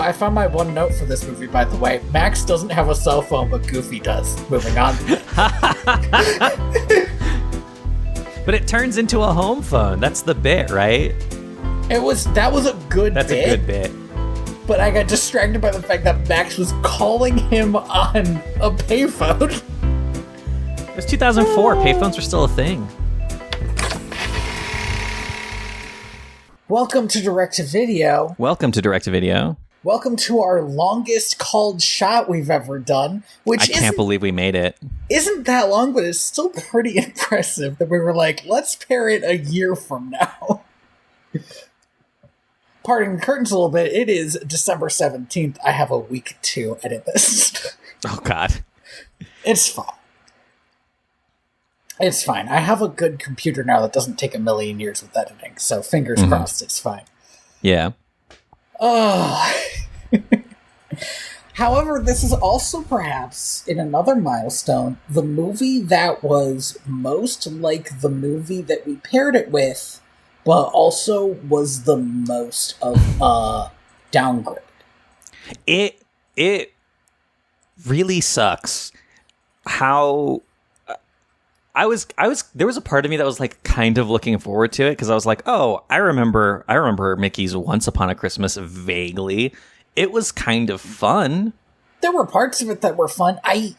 I found my one note for this movie, by the way. Max doesn't have a cell phone, but Goofy does. Moving on. But it turns into a home phone. That's the bit, right? That was a good That's bit. a good bit. But I got distracted by the fact that Max was calling him on a payphone. It was 2004. Payphones were still a thing. Welcome to direct-to-video. Welcome to direct-to-video. Welcome to our longest called shot we've ever done. I can't believe we made it. Isn't that long, but it's still pretty impressive that we were like, let's pair it a year from now. Parting the curtains a little bit, it is December 17th. I have a week to edit this. Oh, God. It's fine. It's fine. I have a good computer now that doesn't take a million years with editing, so fingers crossed it's fine. Yeah. However, this is also perhaps, in another milestone, the movie that was most like the movie that we paired it with, but also was the most of a downgrade. It really sucks how there was a part of me that was like kind of looking forward to it because I was like, oh, I remember Mickey's Once Upon a Christmas vaguely. It was kind of fun. There were parts of it that were fun. I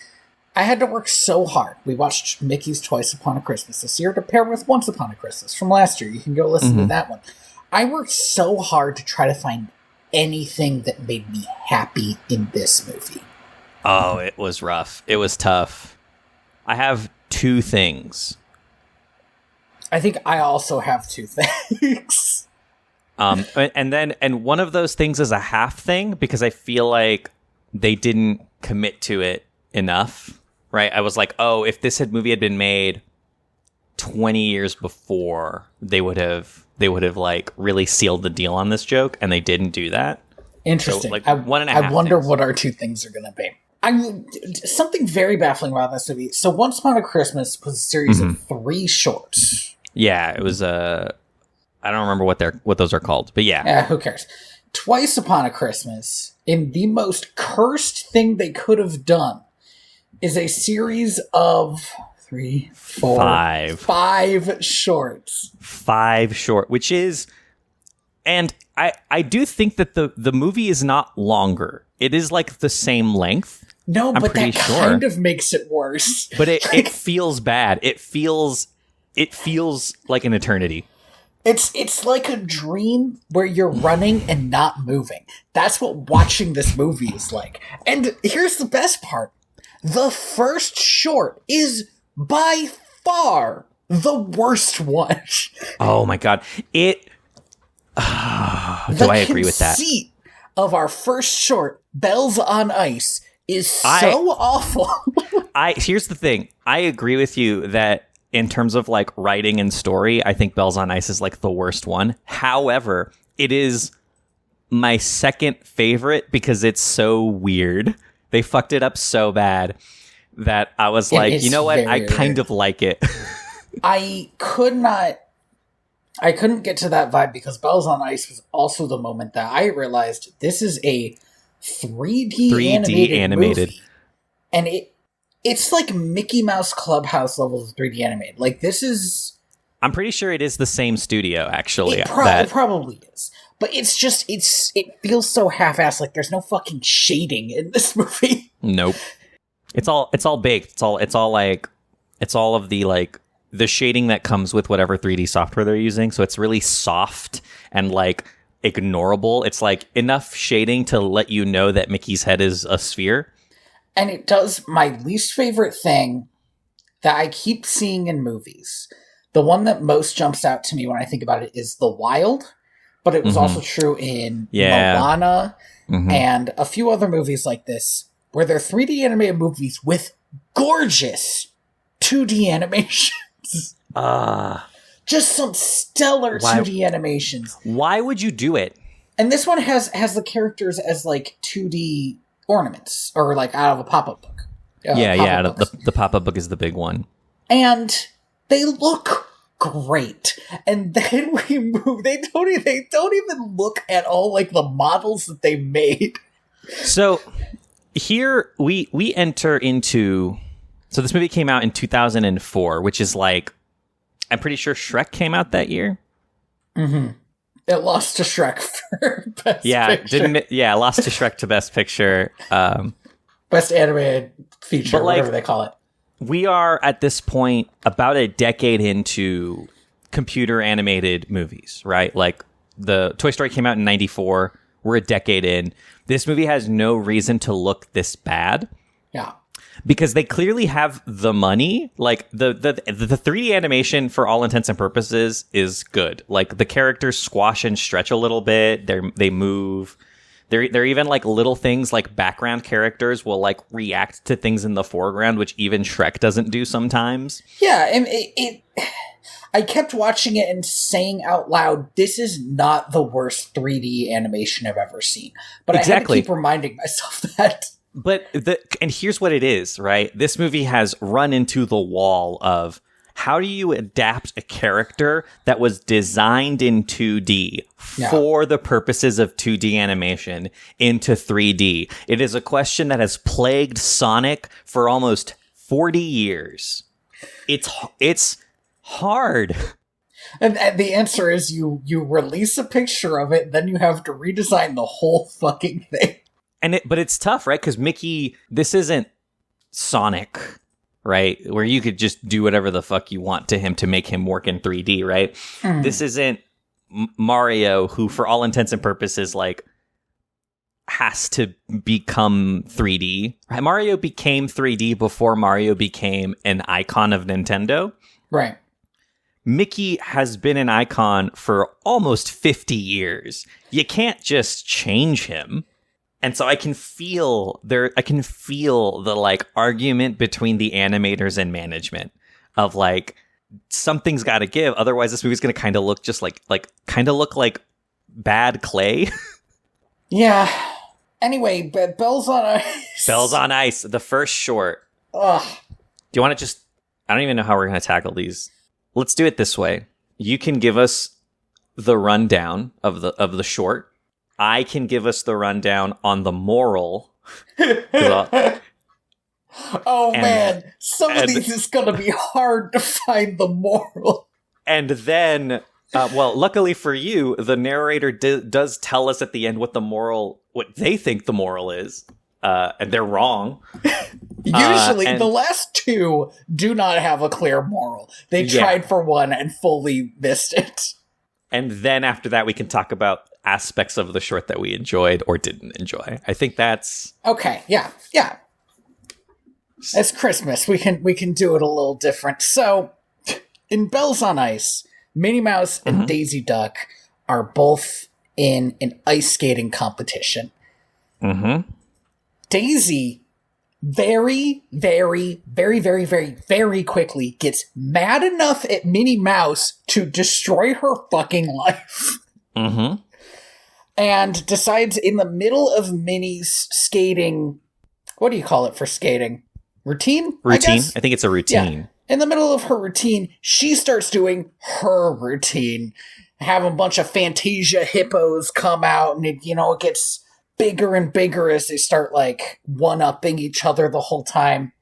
had to work so hard. We watched Mickey's Twice Upon a Christmas this year to pair with Once Upon a Christmas from last year. You can go listen to that one. I worked so hard to try to find anything that made me happy in this movie. Oh, it was rough. It was tough. I have two things. I think I also have two things. And one of those things is a half thing because I feel like they didn't commit to it enough, right? I was like, oh, if this movie had been made 20 years before, they would have like really sealed the deal on this joke, and they didn't do that. Interesting. So, like, one and a half I wonder things. What our two things are going to be. Something very baffling about this movie. So Once Upon a Christmas was a series of 3 shorts. Yeah, it was I don't remember what those are called, but yeah. Who cares? Twice Upon a Christmas, in the most cursed thing they could have done, is a series of 3, 4, 5 shorts. 5 short, which is, and I do think that the movie is not longer. It is like the same length. No, but that kind of makes it worse. But it feels bad. It feels like an eternity. It's like a dream where you're running and not moving. That's what watching this movie is like. And here's the best part. The first short is by far the worst one. Oh my God. Do I agree with that? The conceit of our first short, Bells on Ice, is so awful. Here's the thing. I agree with you that in terms of like writing and story, I think Bells on Ice is like the worst one. However, it is my second favorite because it's so weird. They fucked it up so bad that I was like, you know what? I kind of like it. I couldn't get to that vibe because Bells on Ice was also the moment that I realized this is a 3D animated movie. And it's like Mickey Mouse Clubhouse levels of 3D animated. Like, this is... I'm pretty sure it is the same studio, actually. It probably is. But it's just, it feels so half-assed. Like, there's no fucking shading in this movie. Nope. It's all baked. It's all of the, like, the shading that comes with whatever 3D software they're using. So it's really soft and, like, ignorable. It's, like, enough shading to let you know that Mickey's head is a sphere. And it does my least favorite thing that I keep seeing in movies. The one that most jumps out to me when I think about it is The Wild, but it was also true in Moana and a few other movies like this, where they're 3D animated movies with gorgeous 2D animations. Just some stellar 2D animations. Why would you do it? And this one has the characters as like 2D ornaments, or like out of a pop-up book. The pop-up book is the big one. And they look great. And then we move. They don't even look at all like the models that they made. So here we enter into. So this movie came out in 2004, which is like, I'm pretty sure Shrek came out that year. Mm-hmm. It lost to Shrek for Best Picture. Lost to Shrek to Best Picture. Best Animated Feature, whatever they call it. We are, at this point, about a decade into computer animated movies, right? Like, the Toy Story came out in 94. We're a decade in. This movie has no reason to look this bad. Yeah. Because they clearly have the money. Like, the 3D animation, for all intents and purposes, is good. Like, the characters squash and stretch a little bit. They move. They're even like little things like background characters will like react to things in the foreground, which even Shrek doesn't do sometimes. Yeah, and I kept watching it and saying out loud, this is not the worst 3D animation I've ever seen. But exactly. I had to keep reminding myself that. But and here's what it is, right? This movie has run into the wall of how do you adapt a character that was designed in 2D for the purposes of 2D animation into 3D? It is a question that has plagued Sonic for almost 40 years. It's hard. And the answer is you release a picture of it, then you have to redesign the whole fucking thing. But it's tough, right? Because Mickey, this isn't Sonic, right? Where you could just do whatever the fuck you want to him to make him work in 3D, right? Mm. This isn't Mario, who for all intents and purposes, like, has to become 3D. Right? Mario became 3D before Mario became an icon of Nintendo. Right. Mickey has been an icon for almost 50 years. You can't just change him. And so I can feel the like argument between the animators and management of like something's got to give, otherwise this movie's going to kind of look just like bad clay. Yeah. Anyway, Bells on Ice. Bells on Ice, the first short. Ugh. Do you want to just? I don't even know how we're going to tackle these. Let's do it this way. You can give us the rundown of the short. I can give us the rundown on the moral. Man, some of these is going to be hard to find the moral. And then, luckily for you, the narrator does tell us at the end what they think the moral is. And they're wrong. Usually, the last two do not have a clear moral. They tried for one and fully missed it. And then after that, we can talk about aspects of the short that we enjoyed or didn't enjoy. I think that's okay. Yeah. It's Christmas. We can do it a little different. So, in Bells on Ice, Minnie Mouse and Daisy Duck are both in an ice skating competition. Mm-hmm. Daisy very, very, very, very, very, very quickly gets mad enough at Minnie Mouse to destroy her fucking life. Mm-hmm. And decides in the middle of Minnie's skating, what do you call it for skating? Routine? I think it's a routine. Yeah. In the middle of her routine, she starts doing her routine. Have a bunch of Fantasia hippos come out, and it gets bigger and bigger as they start, like, one-upping each other the whole time.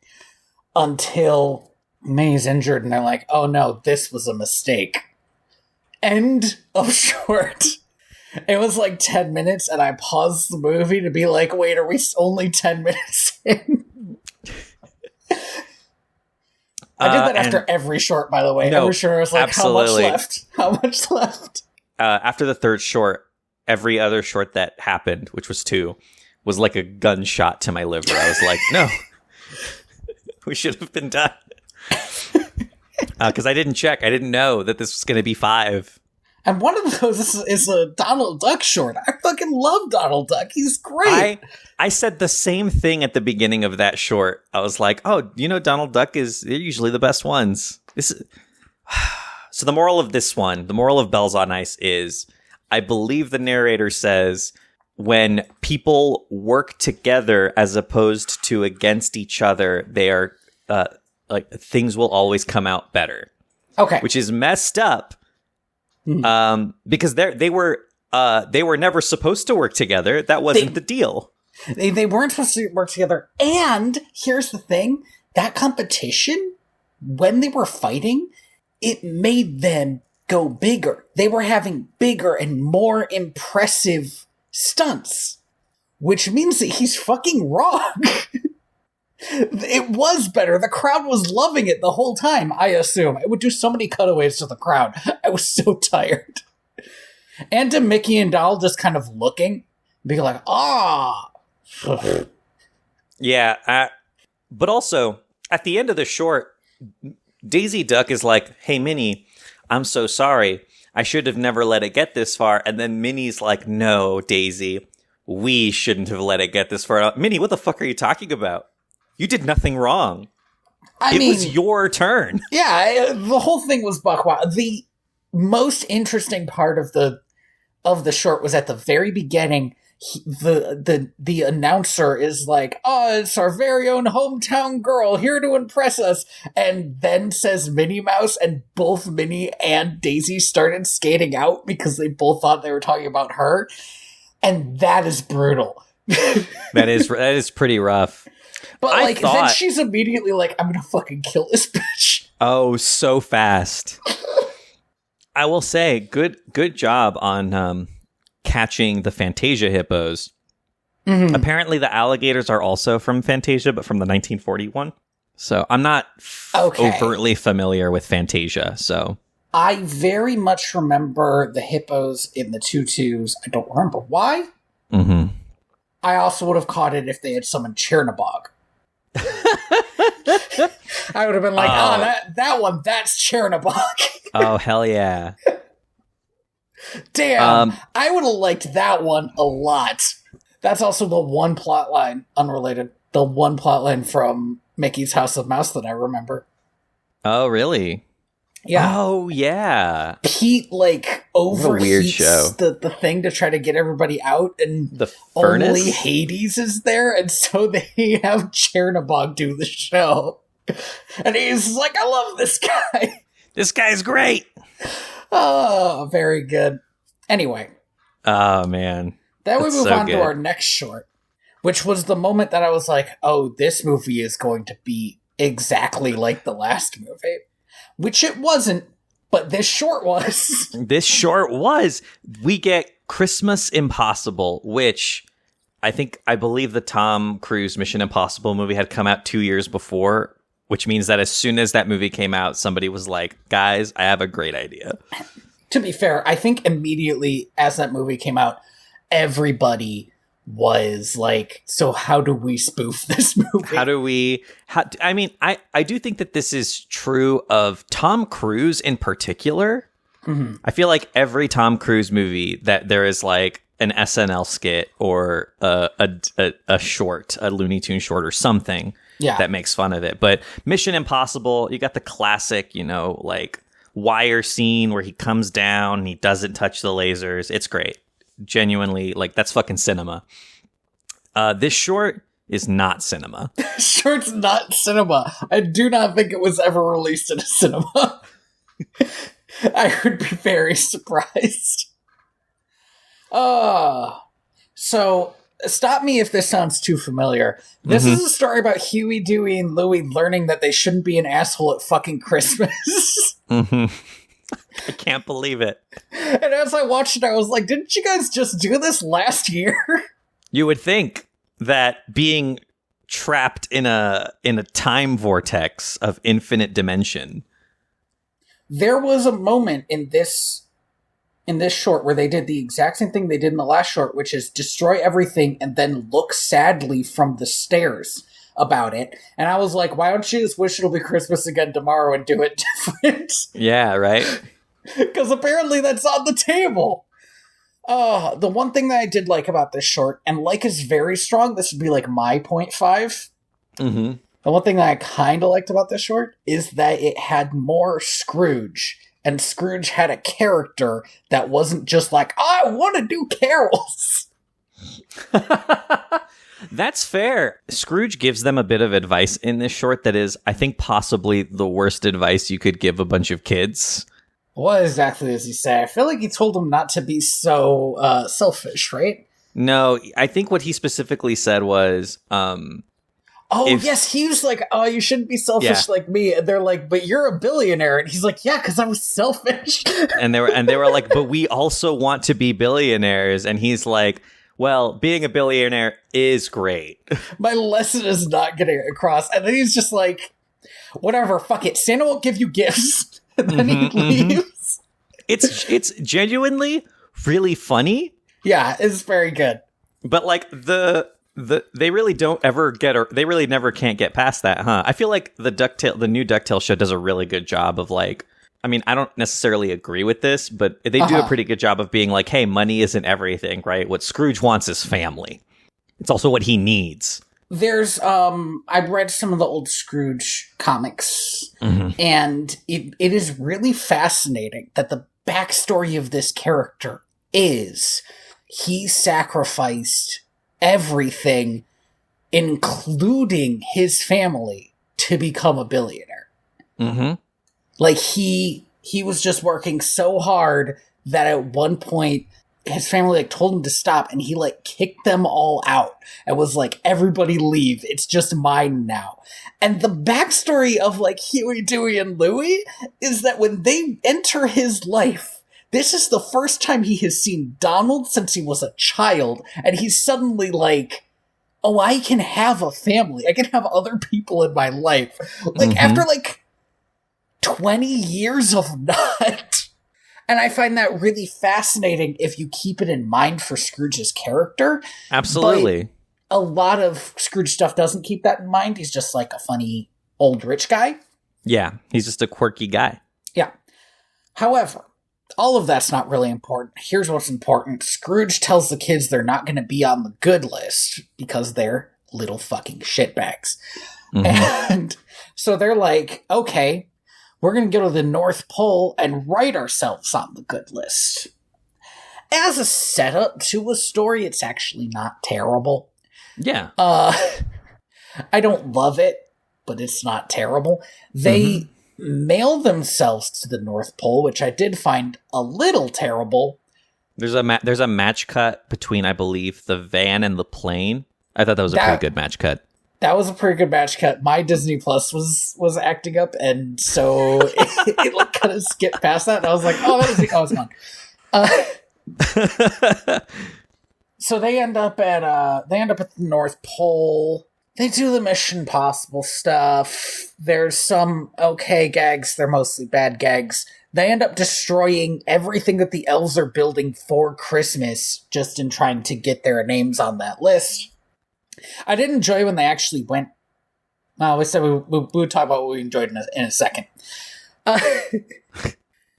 Until Minnie's injured, and they're like, oh no, this was a mistake. End of short. It was like 10 minutes, and I paused the movie to be like, wait, are we only 10 minutes in? I did that after every short, by the way. No, every short, I was like, absolutely. How much left? How much left? After the third short, every other short that happened, which was 2, was like a gunshot to my liver. I was like, no, we should have been done. Because I didn't check. I didn't know that this was going to be 5. And one of those is a Donald Duck short. I fucking love Donald Duck. He's great. I said the same thing at the beginning of that short. I was like, oh, Donald Duck they're usually the best ones. So the moral of this one, the moral of Bells on Ice is, I believe the narrator says, when people work together as opposed to against each other, they are, like, things will always come out better. Okay. Which is messed up. Because they were never supposed to work together. That wasn't the deal. They weren't supposed to work together. And here's the thing. That competition, when they were fighting, it made them go bigger. They were having bigger and more impressive stunts. Which means that he's fucking wrong. It was better. The crowd was loving it the whole time, I assume. I would do so many cutaways to the crowd. I was so tired. And to Mickey and Donald just kind of looking, being like, ah. Yeah, but also, at the end of the short, Daisy Duck is like, hey, Minnie, I'm so sorry. I should have never let it get this far. And then Minnie's like, no, Daisy, we shouldn't have let it get this far. Minnie, what the fuck are you talking about? You did nothing wrong. It was your turn. Yeah, the whole thing was buck wild. The most interesting part of the short was at the very beginning. The announcer is like, "Oh, it's our very own hometown girl here to impress us," and then says Minnie Mouse, and both Minnie and Daisy started skating out because they both thought they were talking about her, and that is brutal. That is pretty rough. But then she's immediately like, "I'm gonna fucking kill this bitch." Oh, so fast. I will say, good job on catching the Fantasia hippos. Mm-hmm. Apparently the alligators are also from Fantasia, but from the 1941. So I'm not overtly familiar with Fantasia. So I very much remember the hippos in the tutus. I don't remember why. Mm-hmm. I also would have caught it if they had summoned Chernabog. I would have been like, that one, that's Chernabog. Oh, hell yeah. Damn, I would have liked that one a lot. That's also the one plot line, unrelated, the one plot line from Mickey's House of Mouse that I remember. Oh, really? Yeah. Oh, yeah. Pete, overheats the thing to try to get everybody out, and the furnace? Only Hades is there, and so they have Chernabog do the show. And he's like, I love this guy. This guy's great. Oh, very good. Anyway. Oh, man. Then we move on to our next short, which was the moment that I was like, oh, this movie is going to be exactly like the last movie. Which it wasn't, but this short was. This short was. We get Christmas Impossible, which I believe the Tom Cruise Mission Impossible movie had come out 2 years before, which means that as soon as that movie came out, somebody was like, guys, I have a great idea. To be fair, I think immediately as that movie came out, everybody was like, so how do we spoof this movie? I do think that this is true of Tom Cruise in particular. Mm-hmm. I feel like every Tom Cruise movie that there is like an SNL skit or a short, a Looney Tunes short or something that makes fun of it. But Mission Impossible, you got the classic, wire scene where he comes down and he doesn't touch the lasers. It's great. Genuinely, that's fucking cinema. This short is not cinema. Short's not cinema. I do not think it was ever released in a cinema. I would be very surprised. So stop me if this sounds too familiar. This is a story about Huey, Dewey, and Louie learning that they shouldn't be an asshole at fucking Christmas. Mm-hmm. I can't believe it. And as I watched it, I was like, didn't you guys just do this last year? You would think that being trapped in a time vortex of infinite dimension. There was a moment in this short where they did the exact same thing they did in the last short, which is destroy everything and then look sadly from the stairs about it. And I was like, why don't you just wish it'll be Christmas again tomorrow and do it different? Yeah, right? Because apparently that's on the table. The one thing that I did like about this short, and is very strong, this would be my 0.5. Mm-hmm. The one thing that I kind of liked about this short is that it had more Scrooge. And Scrooge had a character that wasn't just I want to do carols. That's fair. Scrooge gives them a bit of advice in this short that is, I think, possibly the worst advice you could give a bunch of kids. What exactly does he say? I feel like he told them not to be so selfish, right? No, I think what he specifically said was... yes, he was like, oh, you shouldn't be selfish like me. And they're like, but you're a billionaire. And he's like, yeah, because I was selfish. and they were like, but we also want to be billionaires. And he's like, well, being a billionaire is great. My lesson is not getting across. And then he's just like, whatever, fuck it. Santa won't give you gifts. And then he leaves. It's genuinely really funny. Yeah, it's very good. But like they really don't ever they really never can't get past that, huh? I feel like the new DuckTales show does a really good job of like, I mean, I don't necessarily agree with this, but they do a pretty good job of being like, hey, money isn't everything, right? What Scrooge wants is family. It's also what he needs. There's, I've read some of the old Scrooge comics, and it is really fascinating that the backstory of this character is he sacrificed everything, including his family, to become a billionaire. Mm-hmm. Like, he was just working so hard that at one point his family like told him to stop, and he like kicked them all out and was like, everybody leave, it's just mine now. And the backstory of like Huey, Dewey, and Louie is that when they enter his life, this is the first time he has seen Donald since he was a child, and he's suddenly like, oh, I can have a family, I can have other people in my life. Like, after like 20 years of not. And I find that really fascinating if you keep it in mind for Scrooge's character. Absolutely. But a lot of Scrooge stuff doesn't keep that in mind. He's just like a funny old rich guy. Yeah, he's just a quirky guy. Yeah. However, all of that's not really important. Here's what's important. Scrooge tells the kids they're not going to be on the good list because they're little fucking shitbags. And so they're like, okay, we're going to go to the North Pole and write ourselves on the good list. As a setup to a story, it's actually not terrible. Yeah. I don't love it, but it's not terrible. They mail themselves to the North Pole, which I did find a little terrible. There's a match cut between, I believe, the van and the plane. I thought that was a pretty good match cut. That was a pretty good match cut. My Disney Plus was acting up, and so it like kind of skipped past that. And I was like, oh, it's gone. So they end up at the North Pole. They do the Mission Impossible stuff. There's some okay gags. They're mostly bad gags. They end up destroying everything that the elves are building for Christmas just in trying to get their names on that list. I did enjoy when they actually went... we said we would talk about what we enjoyed in a second.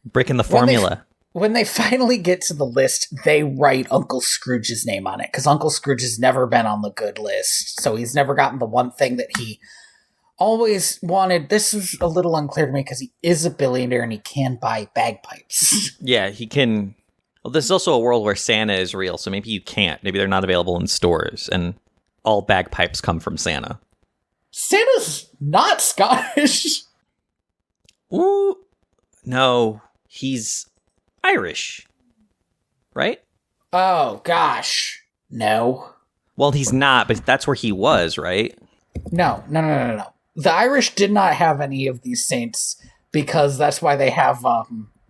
Breaking the formula. When they finally get to the list, they write Uncle Scrooge's name on it, because Uncle Scrooge has never been on the good list, so he's never gotten the one thing that he always wanted. This is a little unclear to me, because he is a billionaire and he can buy bagpipes. Yeah, he can... Well, this is also a world where Santa is real, so maybe you can't. Maybe they're not available in stores, and all bagpipes come from Santa. Santa's not Scottish. Ooh. No, he's Irish. Right? Oh, gosh. No. Well, he's not, but that's where he was, right? No. The Irish did not have any of these saints, because that's why they have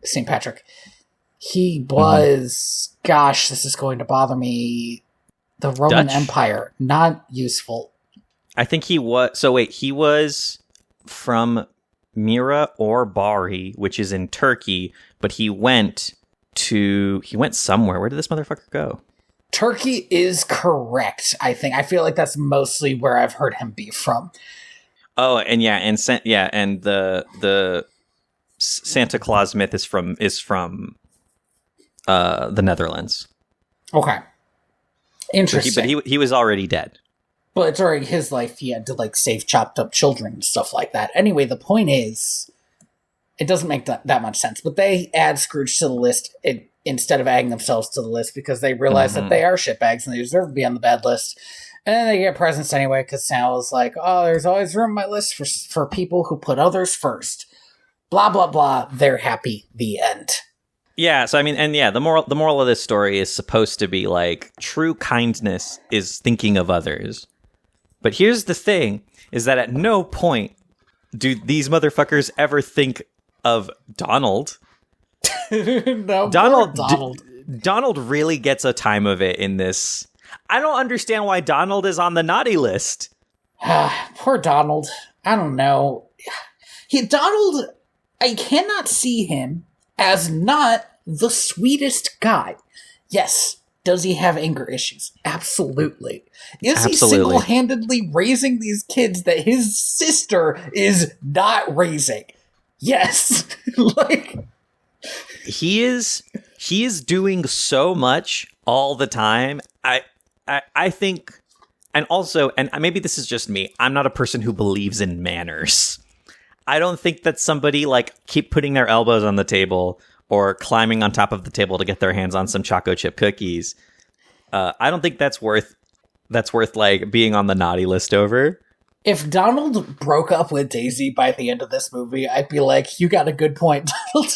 St. Patrick. He was... Gosh, this is going to bother me... The Roman Dutch? Empire, not useful. I think he was... So wait, he was from Mira or Bari, which is in Turkey, but he went somewhere. Where did this motherfucker go? Turkey is correct, I think. I feel like that's mostly where I've heard him be from. Oh, and and the Santa Claus myth is from the Netherlands. Okay. Interesting. But he was already dead. But it's already his life. He had to like save chopped up children and stuff like that. Anyway, the point is, it doesn't make that much sense. But they add Scrooge to the list instead of adding themselves to the list, because they realize that they are shitbags and they deserve to be on the bad list. And then they get presents anyway, because Santa was like, oh, there's always room on my list for people who put others first. Blah, blah, blah. They're happy. The end. Yeah, so I mean, and yeah, the moral of this story is supposed to be like, true kindness is thinking of others. But here's the thing, is that at no point do these motherfuckers ever think of Donald. No, Donald. Donald really gets a time of it in this. I don't understand why Donald is on the naughty list. Poor Donald. I don't know. Donald, I cannot see him as not the sweetest guy. Yes. Does he have anger issues? Absolutely. Is he single-handedly raising these kids that his sister is not raising? Yes. Like, he is doing so much all the time. I think, and also, and maybe this is just me, I'm not a person who believes in manners. I don't think that somebody like keep putting their elbows on the table or climbing on top of the table to get their hands on some choco chip cookies. I don't think that's worth like being on the naughty list over. If Donald broke up with Daisy by the end of this movie, I'd be like, you got a good point, Donald.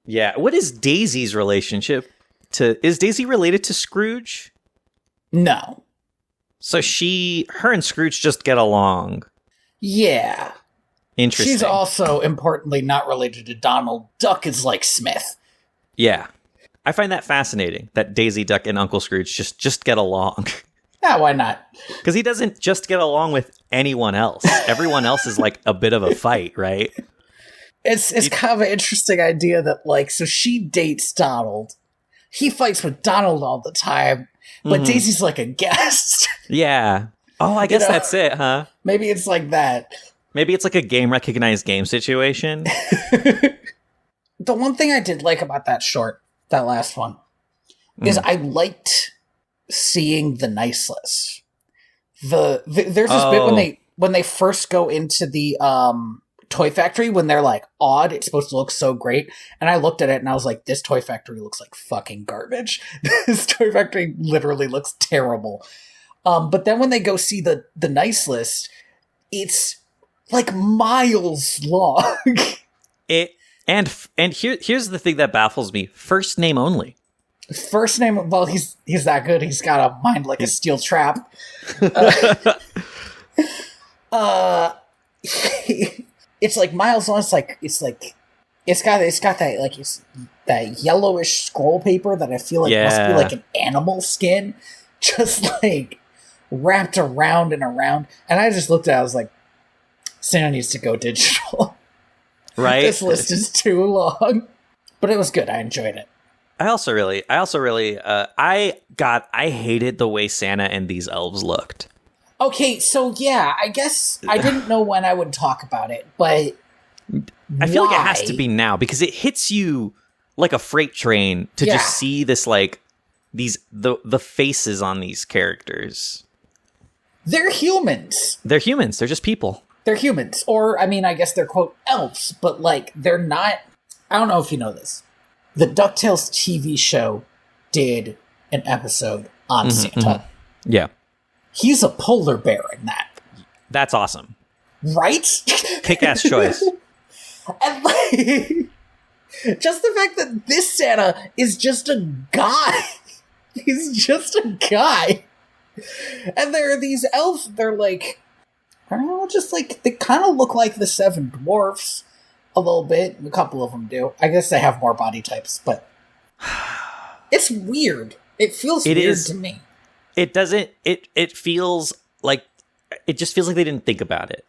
Yeah. What is Daisy's relationship is Daisy related to Scrooge? No. So her and Scrooge just get along. Yeah. Interesting. She's also, importantly, not related to Donald. Duck is like Smith. Yeah. I find that fascinating, that Daisy Duck and Uncle Scrooge just get along. Yeah, why not? Because he doesn't just get along with anyone else. Everyone else is like a bit of a fight, right? It's kind of an interesting idea that, like, so she dates Donald. He fights with Donald all the time, but Daisy's like a guest. Yeah. Oh, I guess that's it, huh? Maybe it's like that. Maybe it's like a game recognized game situation. The one thing I did like about that last one, is I liked seeing the nice list. There's this bit when they first go into the toy factory, when they're like odd, it's supposed to look so great, and I looked at it and I was like, this toy factory looks like fucking garbage. This toy factory literally looks terrible. But then when they go see the nice list, it's like miles long. Here's the thing that baffles me: first name only. First name. Well, he's that good. He's got a mind like a steel trap. It's like miles long. It's got that like that yellowish scroll paper that I feel like must be like an animal skin, just like wrapped around and around. And I just looked at it, I was like, Santa needs to go digital. Right? This list is too long. But it was good. I enjoyed it. I also really I hated the way Santa and these elves looked. Okay, so yeah, I guess I didn't know when I would talk about it, but I feel like it has to be now, because it hits you like a freight train to just see this, like, the faces on these characters. They're humans. They're humans. They're just people. They're humans. Or, I mean, I guess they're, quote, elves, but, like, they're not... I don't know if you know this. The DuckTales TV show did an episode on Santa. Yeah. He's a polar bear in that. That's awesome. Right? Kick-ass choice. And, like... just the fact that this Santa is just a guy. He's just a guy. And there are these elves, they're like... I don't know, just like, they kind of look like the Seven Dwarfs a little bit. A couple of them do. I guess they have more body types, but it's weird. It feels weird to me. It doesn't, it feels like, it just feels like they didn't think about it,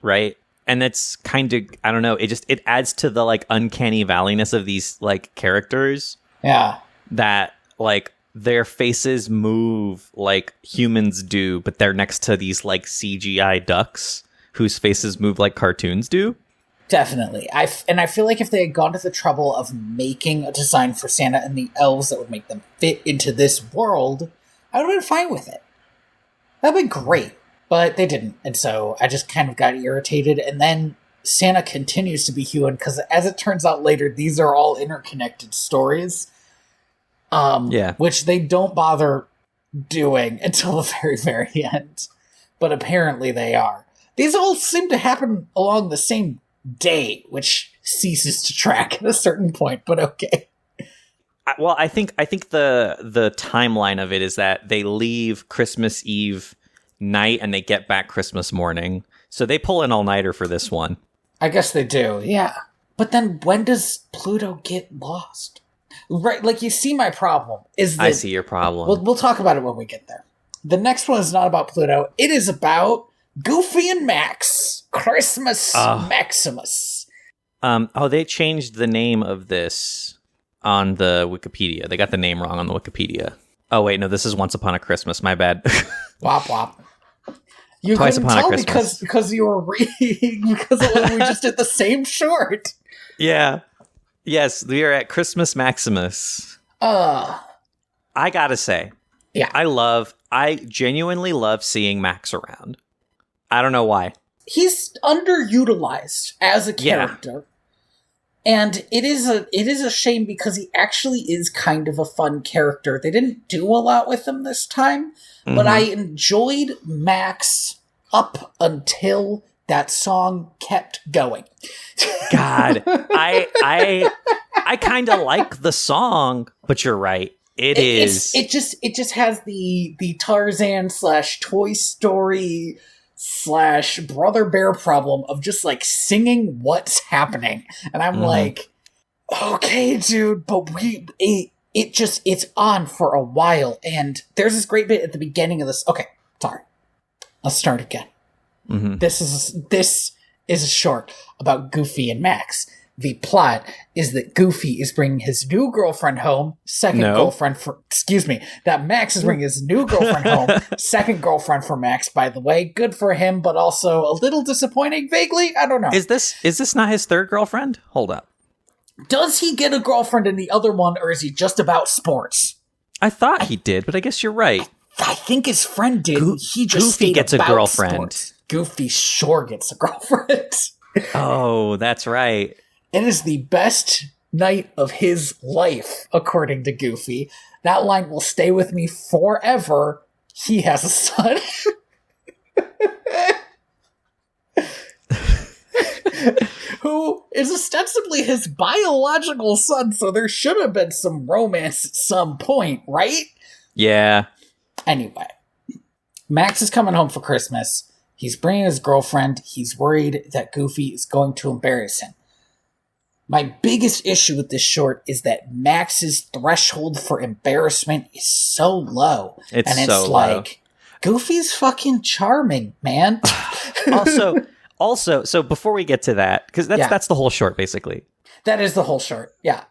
right? And that's kind of, I don't know, it adds to the, like, uncanny valleyness of these, like, characters. Yeah. That, like, their faces move like humans do, but they're next to these, like, CGI ducks whose faces move like cartoons do. Definitely. I feel like if they had gone to the trouble of making a design for Santa and the elves that would make them fit into this world, I would have been fine with it. That would be great. But they didn't. And so I just kind of got irritated. And then Santa continues to be human, because as it turns out later, these are all interconnected stories. Which they don't bother doing until the very, very end. But apparently they are. These all seem to happen along the same day, which ceases to track at a certain point, but okay. Well, I think the timeline of it is that they leave Christmas Eve night and they get back Christmas morning. So they pull an all-nighter for this one. I guess they do, yeah. But then when does Pluto get lost? Right, like, you see my problem. I see your problem. We'll talk about it when we get there. The next one is not about Pluto. It is about Goofy and Max. Christmas Maximus. They changed the name of this on the Wikipedia. They got the name wrong on the Wikipedia. Oh, wait, no, this is Once Upon a Christmas. My bad. Wop, wop. You Twice couldn't Upon a tell Christmas. because you were reading, because we just did the same short. Yeah. Yes, we are at Christmas Maximus. I gotta say, yeah, I genuinely love seeing Max around. I don't know why. He's underutilized as a character. Yeah. And it is a shame because he actually is kind of a fun character. They didn't do a lot with him this time, but I enjoyed Max up until that song kept going. God, I kind of like the song, but you're right. It just has the Tarzan / Toy Story / Brother Bear problem of just like singing what's happening, and I'm like, okay, dude, but it's on for a while, and there's this great bit at the beginning of this. Okay, sorry, let's start again. This is a short about Goofy and Max. The plot is that Goofy is bringing his new girlfriend home, that Max is bringing his new girlfriend home, second girlfriend for Max, by the way. Good for him, but also a little disappointing, vaguely. I don't know. Is this not his third girlfriend? Hold up. Does he get a girlfriend in the other one, or is he just about sports? I thought he did, but I guess you're right. I think his friend did. He just Goofy gets a girlfriend. Sports. Goofy sure gets a girlfriend. Oh, that's right. It is the best night of his life, according to Goofy. That line will stay with me forever. He has a son. Who is ostensibly his biological son, so there should have been some romance at some point, right? Yeah. Anyway, Max is coming home for Christmas. He's bringing his girlfriend. He's worried that Goofy is going to embarrass him. My biggest issue with this short is that Max's threshold for embarrassment is so low. It's like, Goofy's fucking charming, man. Also, so before we get to that, because that's the whole short, basically. That is the whole short, yeah.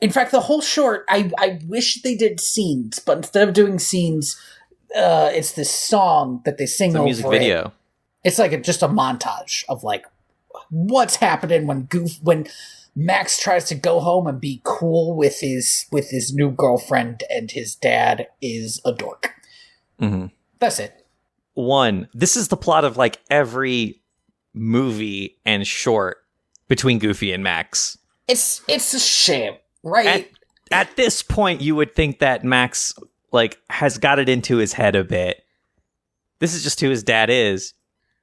In fact, the whole short, I wish they did scenes, but instead of doing scenes, it's this song that they sing over. It's a music video. It's like just a montage of like what's happening when Max tries to go home and be cool with his new girlfriend, and his dad is a dork. That's it. This is the plot of like every movie and short between Goofy and Max. It's a shame, right? At this point, you would think that Max like has got it into his head a bit. This is just who his dad is.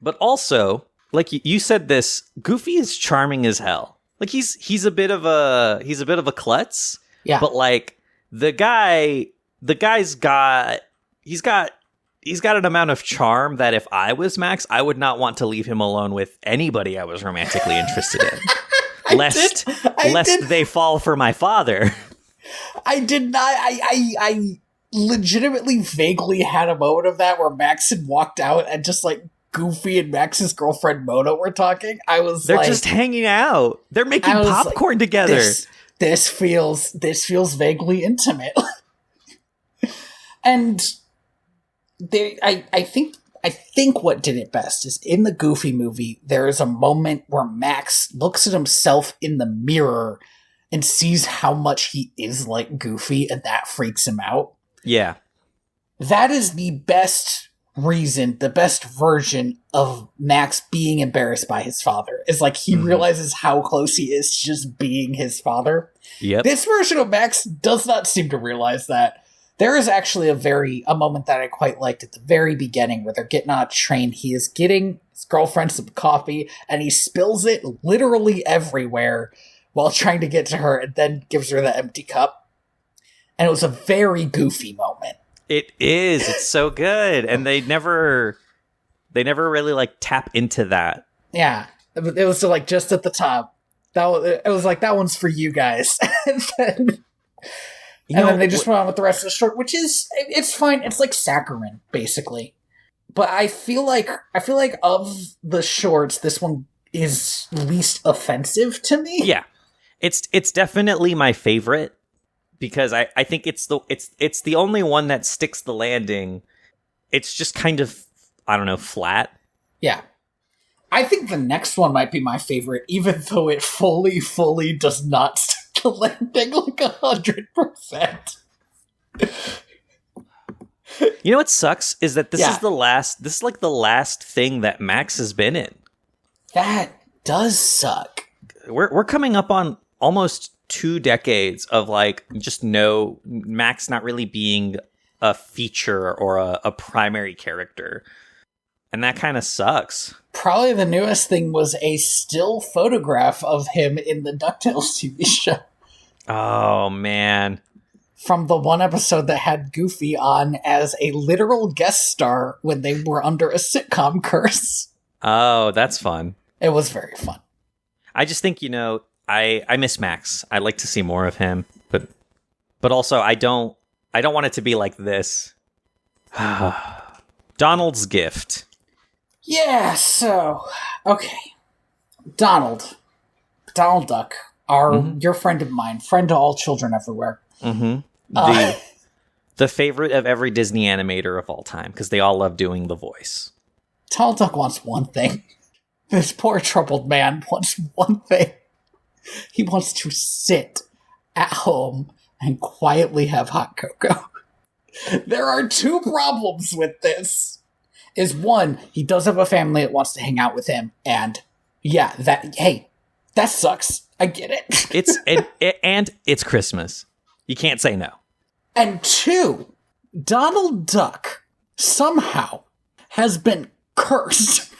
But also, like you said, this Goofy is charming as hell. Like he's a bit of a klutz. Yeah. But like the guy's got an amount of charm that if I was Max, I would not want to leave him alone with anybody I was romantically interested in. lest they fall for my father. I did not. I legitimately vaguely had a moment of that where Max had walked out and just like Goofy and Max's girlfriend Mona were talking. They're just hanging out. They're making popcorn together. This feels vaguely intimate. And I think what did it best is in the Goofy movie, there is a moment where Max looks at himself in the mirror and sees how much he is like Goofy, and that freaks him out. Yeah. That is the best reason, the best version of Max being embarrassed by his father. Is like he realizes how close he is to just being his father. Yep. This version of Max does not seem to realize that. There is actually a moment that I quite liked at the very beginning where they're getting on a train. He is getting his girlfriend some coffee, and he spills it literally everywhere while trying to get to her, and then gives her the empty cup. And it was a very goofy moment. It is. It's so good. And they never really like tap into that. Yeah. It was like just at the top. It was like, that one's for you guys. and then they just went on with the rest of the short, which is, it's fine. It's like saccharine, basically. But I feel like of the shorts, this one is least offensive to me. Yeah. It's definitely my favorite because I think it's the only one that sticks the landing. It's just kind of, I don't know, flat. Yeah. I think the next one might be my favorite, even though it fully does not stick the landing like 100%. You know what sucks is that this is like the last thing that Max has been in. That does suck. We're coming up on almost 2 decades of like just no Max not really being a feature or a primary character. And that kind of sucks. Probably the newest thing was a still photograph of him in the DuckTales TV show. Oh, man. From the one episode that had Goofy on as a literal guest star when they were under a sitcom curse. Oh, that's fun. It was very fun. I just think, I miss Max. I'd like to see more of him, but also I don't want it to be like this. Donald's gift. Yeah, so okay. Donald Duck, your friend of mine, friend to all children everywhere. Mm-hmm. The favorite of every Disney animator of all time, because they all love doing the voice. Donald Duck wants one thing. This poor troubled man wants one thing. He wants to sit at home and quietly have hot cocoa. There are 2 problems with this. Is one, he does have a family that wants to hang out with him, and that sucks. I get it. And it's Christmas. You can't say no. And 2, Donald Duck somehow has been cursed.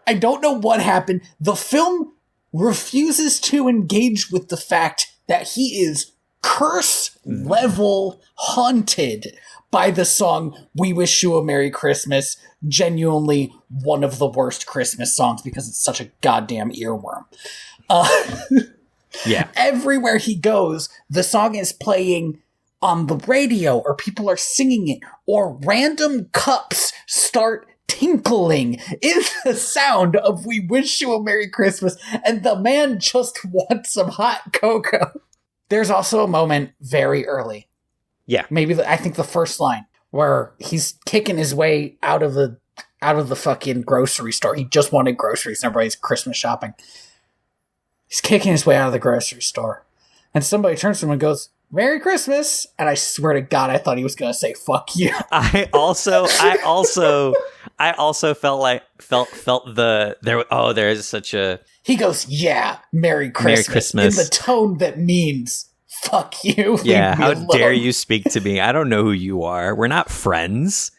I don't know what happened. The film refuses to engage with the fact that he is curse-level haunted by the song We Wish You a Merry Christmas, genuinely one of the worst Christmas songs because it's such a goddamn earworm. Yeah. Everywhere he goes, the song is playing on the radio, or people are singing it, or random cups start tinkling in the sound of We Wish You a Merry Christmas, and the man just wants some hot cocoa. There's also a moment very early. Yeah. Maybe I think the first line where he's kicking his way out of the fucking grocery store. He just wanted groceries and everybody's Christmas shopping. He's kicking his way out of the grocery store. And somebody turns to him and goes, "Merry Christmas." And I swear to God, I thought he was going to say, "Fuck you." I also felt there is such a... He goes, "Yeah, Merry Christmas." Merry Christmas. In the tone that means, "Fuck you." Yeah, how dare you speak to me? I don't know who you are. We're not friends.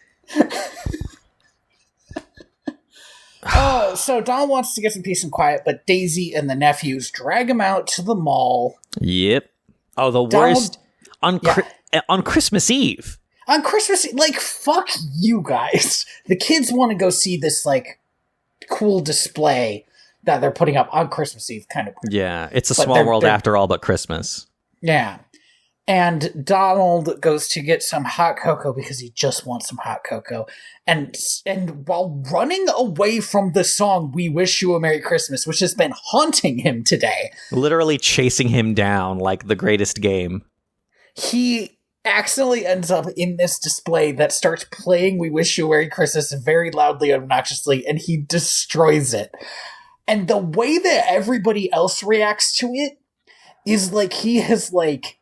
So Donald wants to get some peace and quiet, but Daisy and the nephews drag him out to the mall. Yep. Oh, the worst. On Christmas Eve. On Christmas Eve, like, fuck you guys. The kids want to go see this, like, cool display that they're putting up on Christmas Eve, kind of weird. Yeah, it's a small world after all but Christmas. Yeah. And Donald goes to get some hot cocoa because he just wants some hot cocoa. And while running away from the song We Wish You a Merry Christmas, which has been haunting him today. Literally chasing him down like the greatest game. He accidentally ends up in this display that starts playing We Wish You a Merry Christmas very loudly and obnoxiously, and he destroys it. And the way that everybody else reacts to it is like he has, like,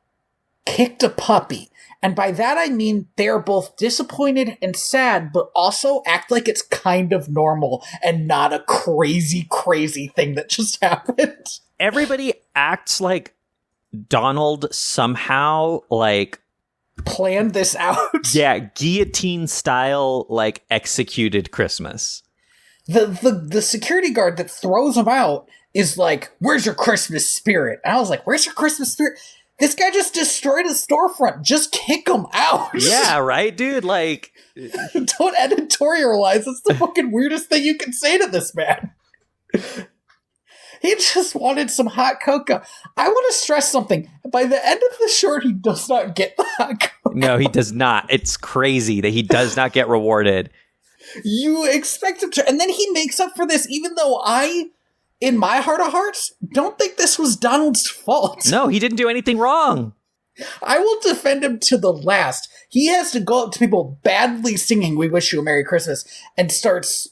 kicked a puppy. And by that I mean they're both disappointed and sad, but also act like it's kind of normal and not a crazy thing that just happened. Everybody acts like Donald somehow, like, planned this out. Yeah, guillotine style, like, executed Christmas. The security guard that throws him out is like, "Where's your Christmas spirit?" And I was like, "Where's your Christmas spirit? This guy just destroyed a storefront. Just kick him out." Yeah, right, dude? Like... Don't editorialize. That's the fucking weirdest thing you can say to this man. He just wanted some hot cocoa. I want to stress something. By the end of the short, he does not get the hot cocoa. No, he does not. It's crazy that he does not get rewarded. You expect him to. And then he makes up for this, even though I, in my heart of hearts, don't think this was Donald's fault. No, he didn't do anything wrong. I will defend him to the last. He has to go up to people badly singing "We Wish You a Merry Christmas" and starts...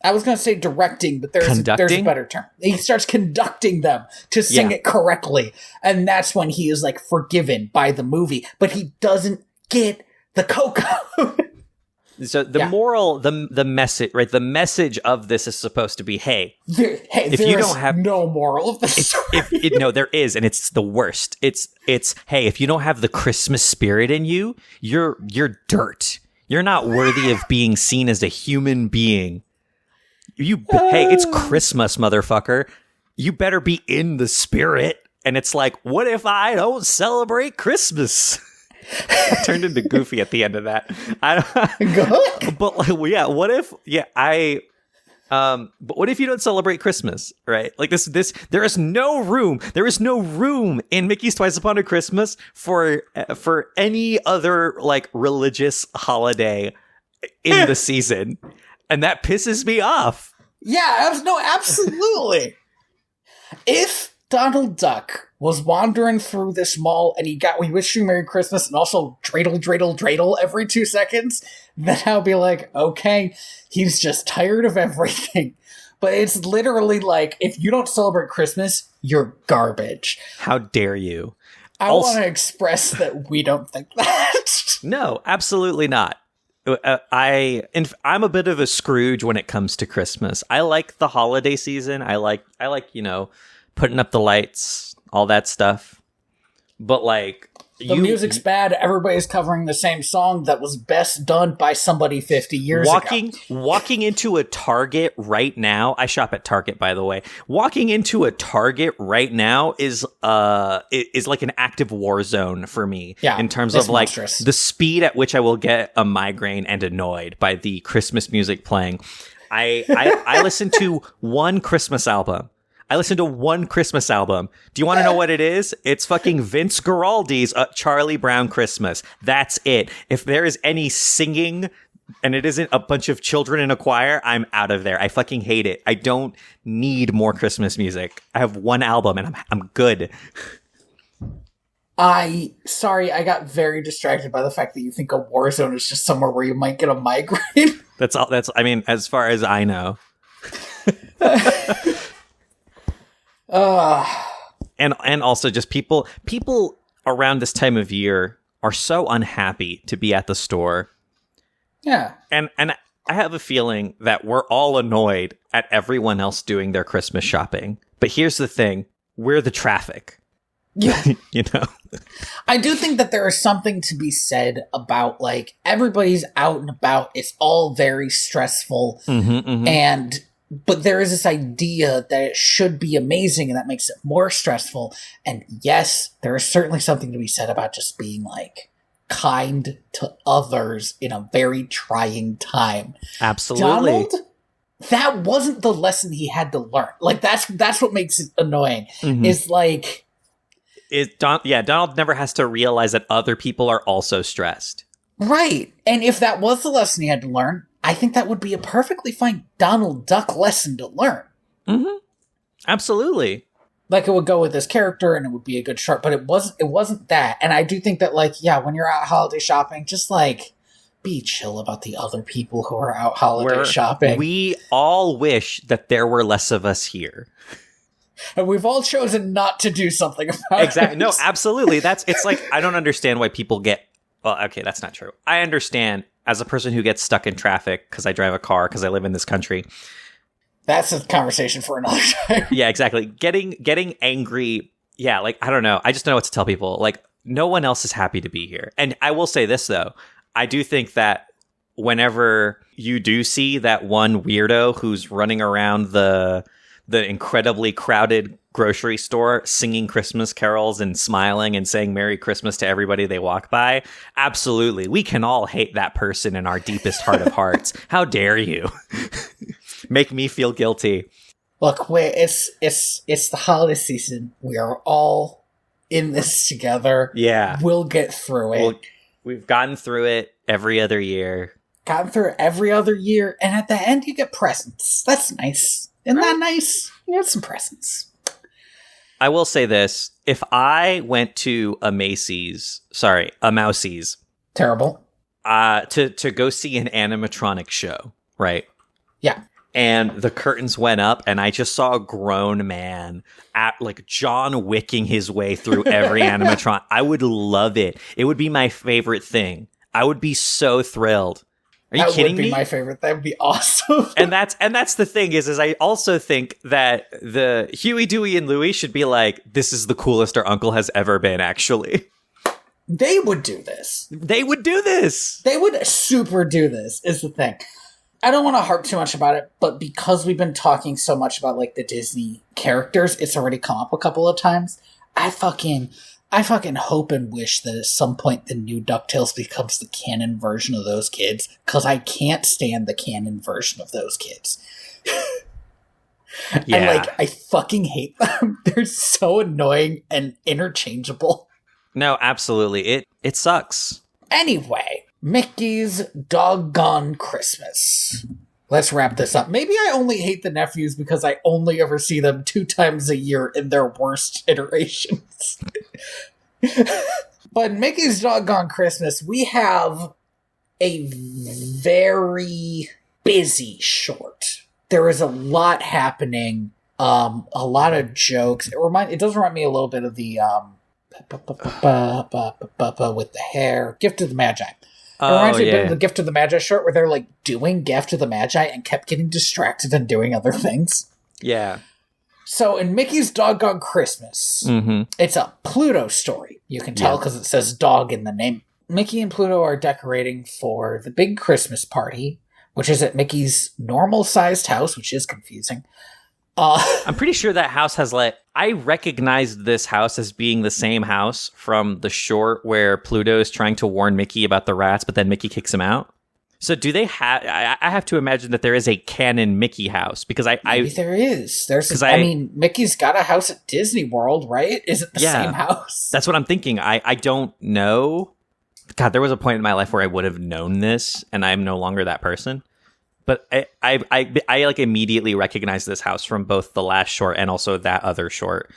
I was going to say directing, but there's a better term. He starts conducting them to sing it correctly. And that's when he is, like, forgiven by the movie. But he doesn't get the cocoa. So the moral, the message, right? The message of this is supposed to be, hey, if you don't have no moral of the story. No, there is, and it's the worst. It's hey, if you don't have the Christmas spirit in you, you're dirt. You're not worthy of being seen as a human being. Hey, it's Christmas, motherfucker. You better be in the spirit. And it's like, what if I don't celebrate Christmas? I turned into Goofy at the end of that. But like, what if? But what if you don't celebrate Christmas, right? Like this, there is no room. There is no room in Mickey's Twice Upon a Christmas for any other like religious holiday in the season. And that pisses me off. Yeah, absolutely. If Donald Duck was wandering through this mall and he got "We Wish You Merry Christmas" and also "dreidel, dreidel, dreidel" every 2 seconds, then I'll be like, okay, he's just tired of everything. But it's literally like, if you don't celebrate Christmas, you're garbage. How dare you? I want to express that we don't think that. No, absolutely not. I'm a bit of a Scrooge when it comes to Christmas. I like the holiday season. I like putting up the lights, all that stuff. But like the music's bad. Everybody's covering the same song that was best done by somebody 50 years ago. Walking into a Target right now. I shop at Target, by the way. Walking into a Target right now is like an active war zone for me. Yeah, in terms of like monstrous. The speed at which I will get a migraine and annoyed by the Christmas music playing. I listen to one Christmas album. Do you want to know what it is? It's fucking Vince Guaraldi's Charlie Brown Christmas. That's it. If there is any singing and it isn't a bunch of children in a choir, I'm out of there. I fucking hate it. I don't need more Christmas music. I have one album and I'm good. I got very distracted by the fact that you think a war zone is just somewhere where you might get a migraine. That's all. I mean, as far as I know. And also just people around this time of year are so unhappy to be at the store. Yeah. And I have a feeling that we're all annoyed at everyone else doing their Christmas shopping. But here's the thing. We're the traffic. Yeah. You know? I do think that there is something to be said about, like, everybody's out and about. It's all very stressful. But there is this idea that it should be amazing, and that makes it more stressful. And yes, there is certainly something to be said about just being, like, kind to others in a very trying time. Absolutely. Donald, that wasn't the lesson he had to learn. Like, that's what makes it annoying. Is like... Donald never has to realize that other people are also stressed. Right. And if that was the lesson he had to learn, I think that would be a perfectly fine Donald Duck lesson to learn. Absolutely. Like, it would go with his character and it would be a good short, but it wasn't that. And I do think that, like, yeah, when you're out holiday shopping, just, like, be chill about the other people who are out holiday shopping. We all wish that there were less of us here. And we've all chosen not to do something about Exactly. it. No, absolutely. It's like, I don't understand why people get... Well, okay, that's not true. I understand as a person who gets stuck in traffic because I drive a car because I live in this country. That's a conversation for another time. Yeah, exactly. Getting angry. Yeah, like, I don't know. I just don't know what to tell people. Like, no one else is happy to be here. And I will say this, though. I do think that whenever you do see that one weirdo who's running around the incredibly crowded grocery store singing Christmas carols and smiling and saying Merry Christmas to everybody they walk by, absolutely, we can all hate that person in our deepest heart of hearts. How dare you? Make me feel guilty. Look, it's the holiday season. We are all in this together. Yeah. We'll get through it. We've gotten through it every other year. And at the end you get presents. That's nice. Isn't that nice? You get some presents. I will say this. If I went to a Mouse's, Terrible. to go see an animatronic show, right? Yeah. And the curtains went up, and I just saw a grown man at like John Wicking his way through every animatronic. I would love it. It would be my favorite thing. I would be so thrilled. Are you kidding me? That would be my favorite. That would be awesome. and that's the thing is I also think that the Huey, Dewey, and Louie should be like, this is the coolest our uncle has ever been, actually. They would do this. They would do this. They would super do this, is the thing. I don't want to harp too much about it, but because we've been talking so much about like the Disney characters, it's already come up a couple of times. I fucking hope and wish that at some point the new DuckTales becomes the canon version of those kids, because I can't stand the canon version of those kids. Yeah. And I fucking hate them. They're so annoying and interchangeable. No, absolutely. It sucks. Anyway, Mickey's Doggone Christmas. Let's wrap this up. Maybe I only hate the nephews because I only ever see them 2 times a year in their worst iterations. But in Mickey's Doggone Christmas, we have a very busy short. There is a lot happening, a lot of jokes. It does remind me a little bit of the with the hair, Gift of the Magi. It reminds me a bit of the Gift of the Magi short where they're doing Gift of the Magi and kept getting distracted and doing other things. Yeah. So in Mickey's Doggone Christmas, it's a Pluto story. You can tell because it says dog in the name. Mickey and Pluto are decorating for the big Christmas party, which is at Mickey's normal-sized house, which is confusing. I'm pretty sure that house has I recognized this house as being the same house from the short where Pluto is trying to warn Mickey about the rats, but then Mickey kicks him out. So do they have... I have to imagine that there is a canon Mickey house, because Maybe there is. Mickey's got a house at Disney World, right? Is it the same house? That's what I'm thinking. I don't know. God, there was a point in my life where I would have known this, and I'm no longer that person. But I immediately recognized this house from both the last short and also that other short.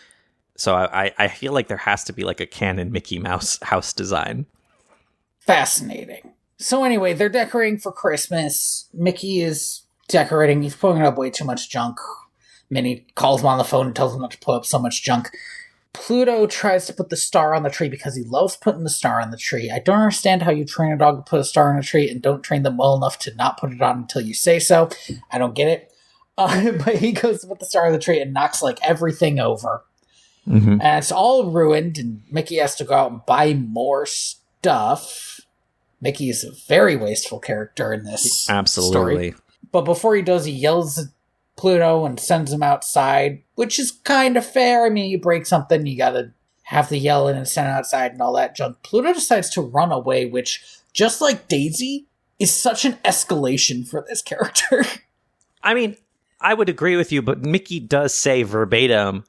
So I feel like there has to be a canon Mickey Mouse house design. Fascinating. So anyway, they're decorating for Christmas. Mickey is decorating. He's putting up way too much junk. Minnie calls him on the phone and tells him not to put up so much junk. Pluto tries to put the star on the tree because he loves putting the star on the tree. I don't understand how you train a dog to put a star on a tree and don't train them well enough to not put it on until you say so. I don't get it. But he goes to put the star on the tree and knocks everything over. Mm-hmm. And it's all ruined, and Mickey has to go out and buy more stuff. Mickey is a very wasteful character in this story. But before he does, he yells at Pluto and sends him outside, which is kind of fair. I mean, you break something, you gotta have the yelling and send it outside and all that junk. Pluto decides to run away, which, just like Daisy, is such an escalation for this character. I mean, I would agree with you, but Mickey does say verbatim,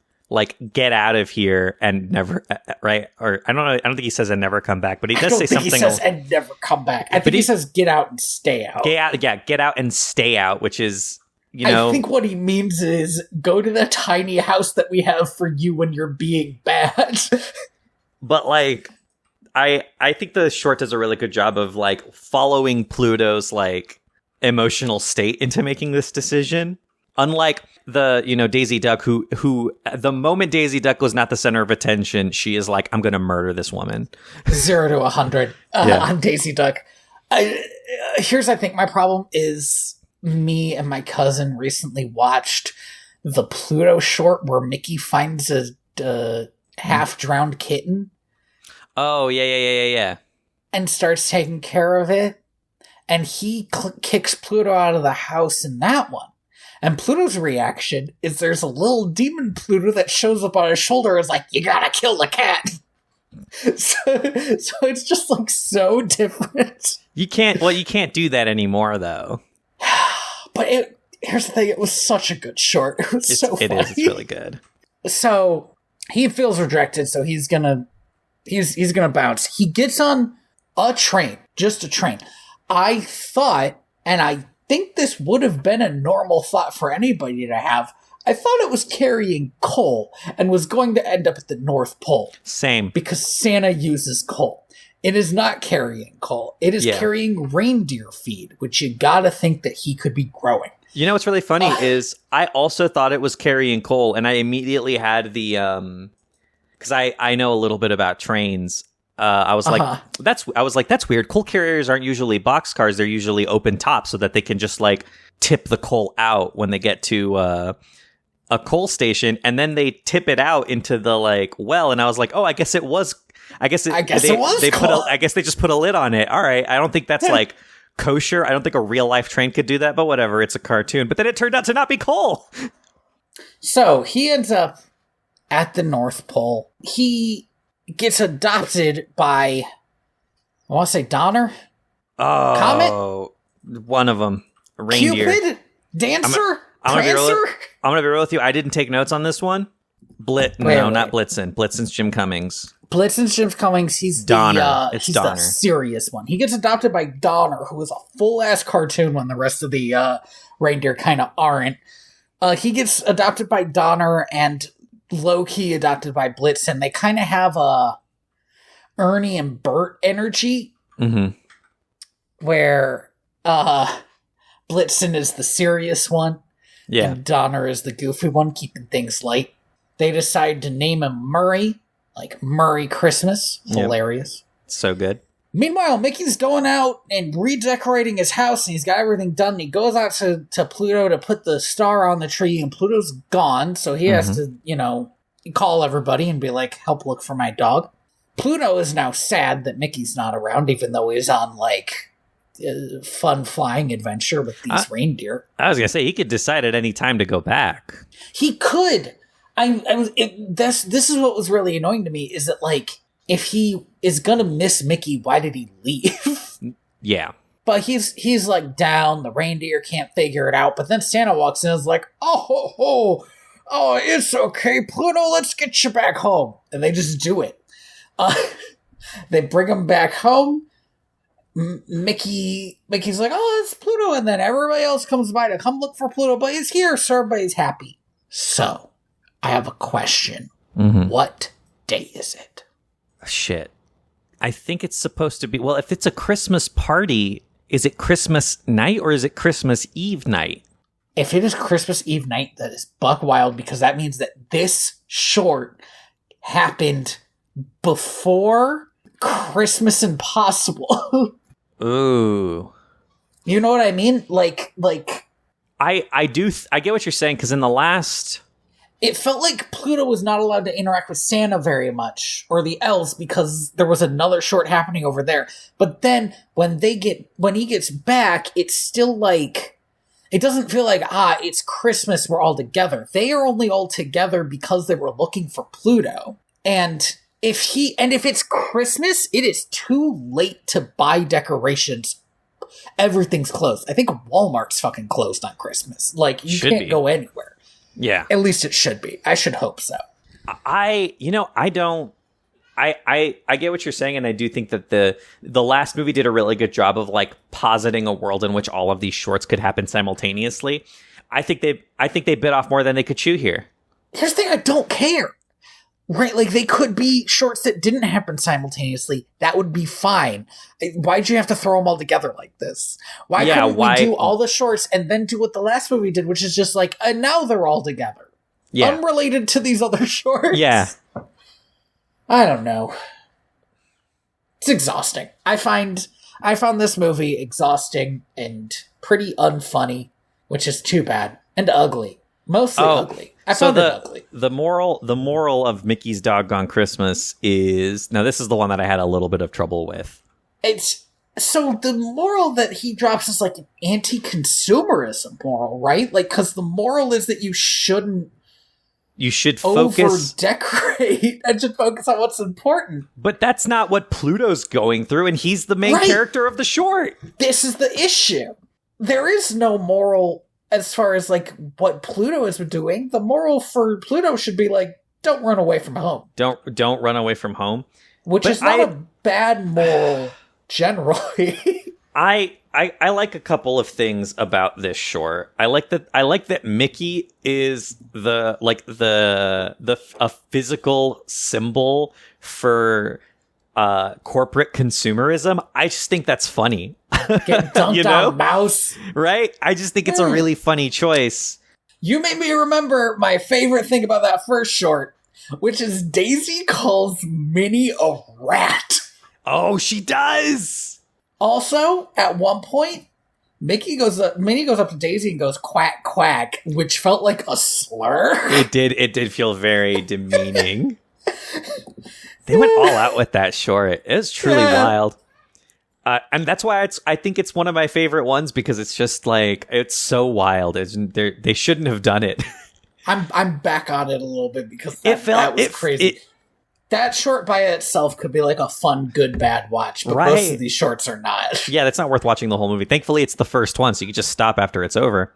get out of here and never, right? Or I don't know. I don't think he says and never come back, but he does say something. He says and never come back. I think he says get out and stay out. Get out and stay out, which is, I think what he means is go to the tiny house that we have for you when you're being bad. But I think the short does a really good job of following Pluto's emotional state into making this decision. Unlike the Daisy Duck, who the moment Daisy Duck was not the center of attention, she is I'm going to murder this woman. 0 to 100 on Daisy Duck. Here's I think my problem is. Me and my cousin recently watched the Pluto short where Mickey finds a half-drowned kitten. Oh, yeah. and starts taking care of it. And he kicks Pluto out of the house in that one. And Pluto's reaction is there's a little demon Pluto that shows up on his shoulder and is like, you gotta kill the cat. So it's just like so different. You can't do that anymore though. But here's the thing, it was such a good short. It was so funny. It's really good. So he feels rejected, so he's gonna bounce. He gets on a train, just a train. I thought, and I think this would have been a normal thought for anybody to have, I thought it was carrying coal and was going to end up at the North Pole. Same. Because Santa uses coal. It is not carrying coal. It is carrying reindeer feed, which you gotta think that he could be growing. You know what's really funny is I also thought it was carrying coal, and I immediately had the because I know a little bit about trains. I was like, that's weird. Coal carriers aren't usually boxcars; they're usually open top, so that they can just like tip the coal out when they get to a coal station, and then they tip it out into the like well. And I was like, oh, I guess it was coal. I guess they just put a lid on it. All right, I don't think that's like kosher. I don't think a real life train could do that, but whatever. It's a cartoon. But then it turned out to not be coal. So he ends up at the North Pole. He gets adopted by, I want to say Donner? Oh, Comet? One of them. Reindeer. Cupid? Dancer? I'm Prancer? gonna be real with you. I didn't take notes on this one. Not Blitzen. Blitzen's Jim Cummings. Blitzen's Jim Cummings. He's Donner. He's the serious one. He gets adopted by Donner, who is a full-ass cartoon when the rest of the reindeer kind of aren't. He gets adopted by Donner and low-key adopted by Blitzen. They kind of have a Ernie and Bert energy, where Blitzen is the serious one, and Donner is the goofy one, keeping things light. They decide to name him Murray, like Murray Christmas. Hilarious. So good. Meanwhile, Mickey's going out and redecorating his house, and he's got everything done. And he goes out to Pluto to put the star on the tree, and Pluto's gone, so he has to, call everybody and be like, help look for my dog. Pluto is now sad that Mickey's not around, even though he's on, like, a fun flying adventure with these reindeer. I was going to say, he could decide at any time to go back. He could. This is what was really annoying to me, is that, like, if he is gonna miss Mickey, why did he leave? Yeah. But he's like down, the reindeer can't figure it out, but then Santa walks in and is like, oh, it's okay, Pluto, let's get you back home. And they just do it. They bring him back home. Mickey's like, oh, it's Pluto, and then everybody else comes by to come look for Pluto, but he's here, so everybody's happy. So, I have a question. What day is it? Shit. I think it's supposed to be... Well, if it's a Christmas party, is it Christmas night or is it Christmas Eve night? If it is Christmas Eve night, that is buck wild, because that means that this short happened before Christmas Impossible. Ooh. You know what I mean? Like... I get what you're saying, because in the last... It felt like Pluto was not allowed to interact with Santa very much, or the elves, because there was another short happening over there. But then, when he gets back, it's still like, it doesn't feel like, it's Christmas, we're all together. They are only all together because they were looking for Pluto. And if it's Christmas, it is too late to buy decorations. Everything's closed. I think Walmart's fucking closed on Christmas. Like, you can't go anywhere. Yeah. At least it should be. I should hope so. I get what you're saying, and I do think that the last movie did a really good job of like positing a world in which all of these shorts could happen simultaneously. I think they bit off more than they could chew here. Here's the thing, I don't care. Right, like, they could be shorts that didn't happen simultaneously. That would be fine. Why'd you have to throw them all together like this? Why couldn't we do all the shorts and then do what the last movie did, which is just like, now they're all together. Yeah. Unrelated to these other shorts. Yeah. I don't know. It's exhausting. I found this movie exhausting and pretty unfunny, which is too bad. And ugly. Mostly ugly. I found it ugly. The moral of Mickey's Doggone Christmas is, now this is the one that I had a little bit of trouble with. So the moral that he drops is like an anti-consumerism moral, right? Like, because the moral is that you should focus, over-decorate and should focus on what's important. But that's not what Pluto's going through, and he's the main character of the short. This is the issue. There is no moral as far as like what Pluto has been doing. The moral for Pluto should be like, don't run away from home. Don't run away from home. Which is not a bad moral generally. I like a couple of things about this short. I like that Mickey is a physical symbol for corporate consumerism. I just think that's funny. Get dunked on, mouse. Right? I just think it's a really funny choice. You made me remember my favorite thing about that first short, which is Daisy calls Minnie a rat. Oh, she does! Also, at one point, Minnie goes up to Daisy and goes quack quack, which felt like a slur. It did feel very demeaning. They went all out with that short. It was truly wild. And that's why I think it's one of my favorite ones, because it's just like, it's so wild. They shouldn't have done it. I'm back on it a little bit because that was crazy. That short by itself could be like a fun, good, bad watch, but most of these shorts are not. Yeah, that's not worth watching the whole movie. Thankfully, it's the first one, so you can just stop after it's over.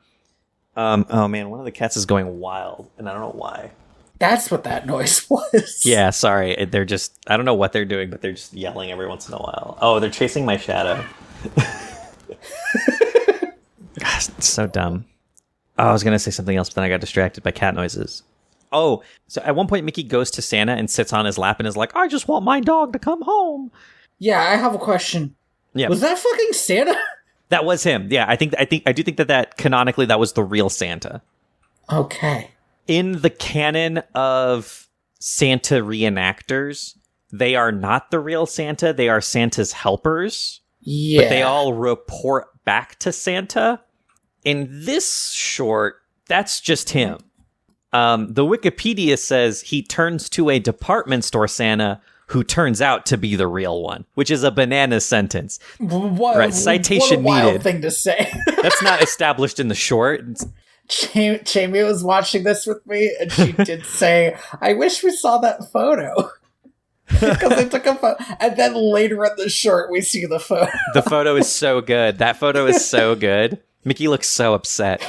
Oh man, one of the cats is going wild, and I don't know why. That's what that noise was. Yeah, sorry. They're just, I don't know what they're doing, but they're just yelling every once in a while. Oh, they're chasing my shadow. Gosh, it's so dumb. Oh, I was going to say something else, but then I got distracted by cat noises. Oh, so at one point, Mickey goes to Santa and sits on his lap and is like, I just want my dog to come home. Yeah, I have a question. Yeah. Was that fucking Santa? That was him. Yeah, I do think that canonically that was the real Santa. Okay. In the canon of Santa reenactors, they are not the real Santa. They are Santa's helpers. Yeah. But they all report back to Santa. In this short, that's just him. The Wikipedia says he turns to a department store Santa who turns out to be the real one, which is a banana sentence. Right? Citation what a wild needed. Thing to say. That's not established in the short. Jamie was watching this with me, and she did say, I wish we saw that photo. Because they took a photo. And then later in the short, we see the photo. The photo is so good. That photo is so good. Mickey looks so upset.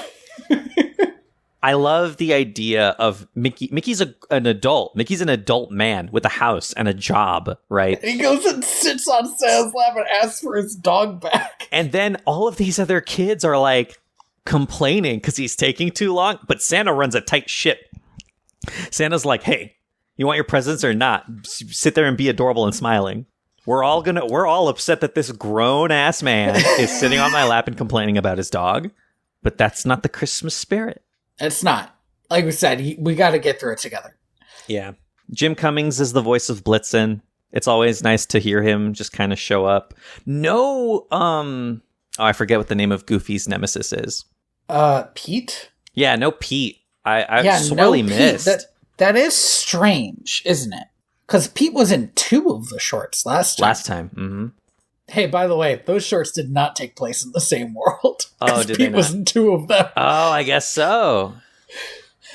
I love the idea of Mickey. Mickey's an adult. Mickey's an adult man with a house and a job, right? And he goes and sits on Santa's lap and asks for his dog back. And then all of these other kids are like, complaining because he's taking too long, but Santa runs a tight ship. Santa's like, hey, you want your presents or not? Sit there and be adorable and smiling. We're all upset that this grown-ass man is sitting on my lap and complaining about his dog, but that's not the Christmas spirit. It's not. Like we said, we got to get through it together. Yeah. Jim Cummings is the voice of Blitzen. It's always nice to hear him just kind of show up. No, I forget what the name of Goofy's nemesis is. Pete? Yeah, no Pete. I sorely missed. That is strange, isn't it? Because Pete was in 2 of the shorts last time. Mm-hmm. Hey, by the way, those shorts did not take place in the same world. Oh, did Pete they not? Was in 2 of them. Oh, I guess so.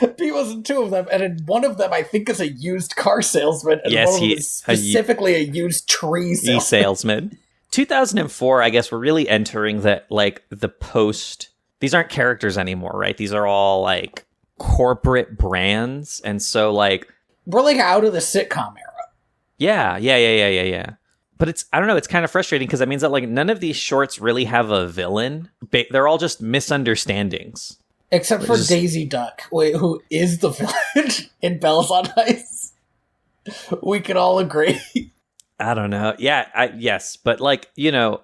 Pete was in 2 of them, and in one of them, I think, is a used car salesman. And yes, he is specifically a used tree salesman. 2004, I guess we're really entering that, like, the post. These aren't characters anymore, right? These are all, like, corporate brands. And so, like, we're, like, out of the sitcom era. Yeah. But I don't know, it's kind of frustrating because that means that, like, none of these shorts really have a villain. They're all just misunderstandings. Except for Daisy Duck, who is the villain in Bells on Ice. We can all agree. I don't know. Yeah, yes. But, like, you know,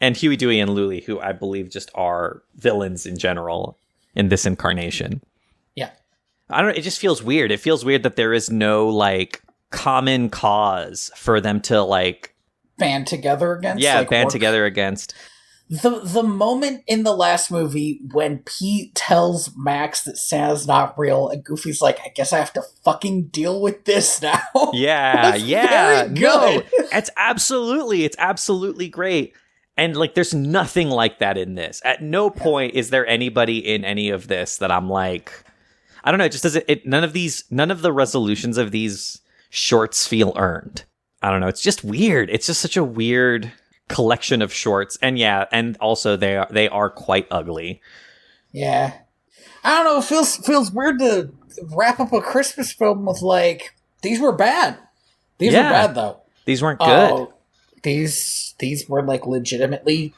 and Huey, Dewey, and Louie, who I believe just are villains in general in this incarnation. Yeah. I don't know. It just feels weird. It feels weird that there is no, like, common cause for them to, like, band together against. Yeah, like, band together against. The moment in the last movie when Pete tells Max that Santa's not real, and Goofy's like, I guess I have to fucking deal with this now. Yeah, very good. No, it's absolutely great. And like, there's nothing like that in this. At no point is there anybody in any of this that I'm like, I don't know. It just doesn't. None of the resolutions of these shorts feel earned. I don't know. It's just weird. It's just such a weird collection of shorts, and also they are quite ugly. Yeah, I don't know. It feels weird to wrap up a Christmas film with like, these were bad. These were bad though. These weren't good. These were like legitimately.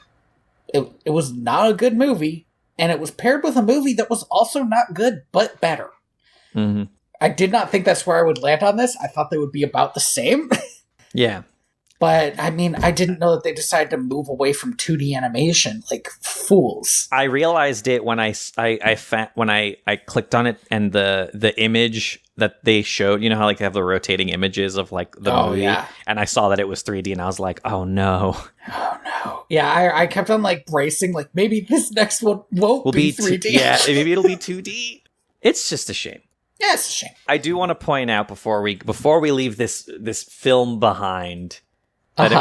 It was not a good movie. And it was paired with a movie that was also not good, but better. Mm-hmm. I did not think that's where I would land on this. I thought they would be about the same. Yeah. But, I mean, I didn't know that they decided to move away from 2D animation like fools. I realized it when I clicked on it, and the image that they showed, you know how like they have the rotating images of like the movie? Yeah. And I saw that it was 3D, and I was like, oh no. Oh no. Yeah, I kept on like bracing, like maybe this next one won't be 3D. Yeah, maybe it'll be 2D. It's just a shame. Yeah, it's a shame. I do want to point out before we leave this film behind that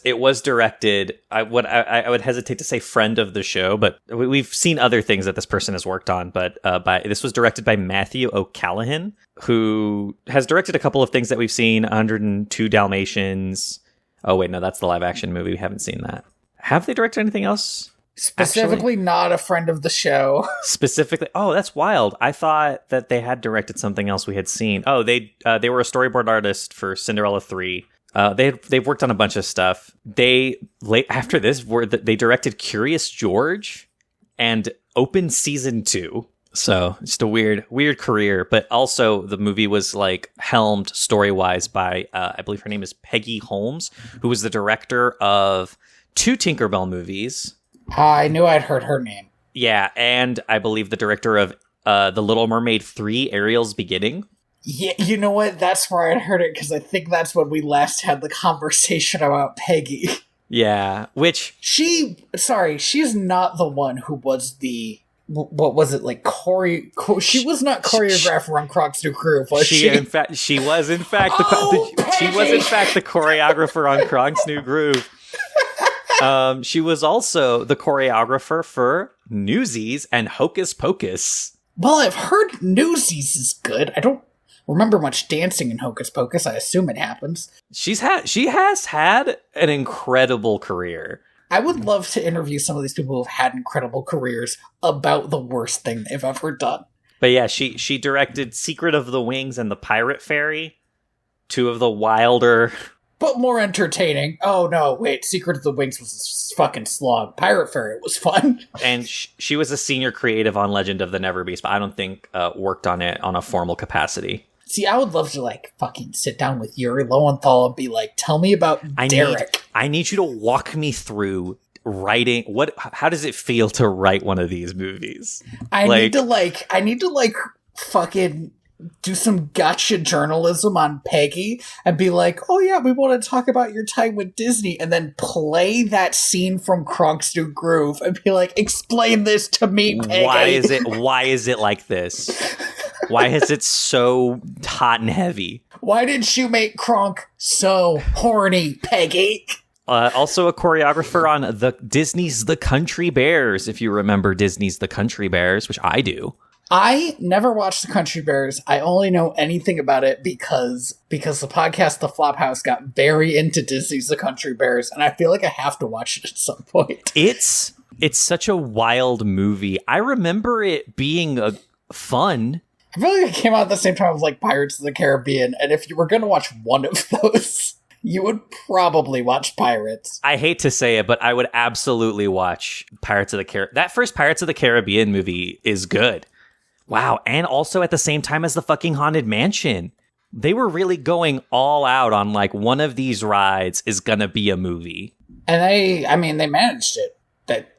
it was directed. I would hesitate to say friend of the show, but we've seen other things that this person has worked on. But this was directed by Matthew O'Callaghan, who has directed a couple of things that we've seen: 102 Dalmatians. Oh wait, no, that's the live action movie. We haven't seen that. Have they directed anything else? Specifically, not a friend of the show. Specifically, oh, that's wild. I thought that they had directed something else we had seen. Oh, they were a storyboard artist for Cinderella 3. They've worked on a bunch of stuff. After this, they directed Curious George and Open Season 2. So just a weird career. But also the movie was like helmed story-wise by I believe her name is Peggy Holmes, who was the director of 2 Tinkerbell movies. I knew I'd heard her name. Yeah, and I believe the director of The Little Mermaid 3, Ariel's Beginning. Yeah, you know what? That's where I'd heard it, because I think that's when we last had the conversation about Peggy. Yeah, which... she's not the one who was the... What was it, like, she was not choreographer on Kronk's New Groove, was she? She was, in fact, the choreographer on Kronk's New Groove. She was also the choreographer for Newsies and Hocus Pocus. Well, I've heard Newsies is good. I don't remember much dancing in Hocus Pocus. I assume it happens. She has had an incredible career. I would love to interview some of these people who have had incredible careers about the worst thing they've ever done. But yeah, she directed Secret of the Wings and The Pirate Fairy, 2 of the wilder... but more entertaining. Oh no, wait, Secret of the Wings was a fucking slog. Pirate Fairy was fun. And she was a senior creative on Legend of the Neverbeast, but I don't think worked on it on a formal capacity. See, I would love to like fucking sit down with Yuri Lowenthal and be like, tell me about Derek. I need you to walk me through writing. How does it feel to write one of these movies? I need to fucking do some gotcha journalism on Peggy and be like, oh yeah, we want to talk about your time with Disney, and then play that scene from Kronk's New Groove and be like, explain this to me, Peggy. Why is it like this? Why is it so hot and heavy? Why did you make Kronk so horny, Peggy? Also a choreographer on Disney's The Country Bears, if you remember Disney's The Country Bears, which I do. I never watched The Country Bears. I only know anything about it because the podcast The Flophouse got very into Disney's The Country Bears, and I feel like I have to watch it at some point. It's such a wild movie. I remember it being fun. I feel like it came out at the same time as like Pirates of the Caribbean, and if you were going to watch one of those, you would probably watch Pirates. I hate to say it, but I would absolutely watch Pirates of the Caribbean. That first Pirates of the Caribbean movie is good. Wow, and also at the same time as the fucking Haunted Mansion. They were really going all out on like, one of these rides is gonna be a movie. And they managed it.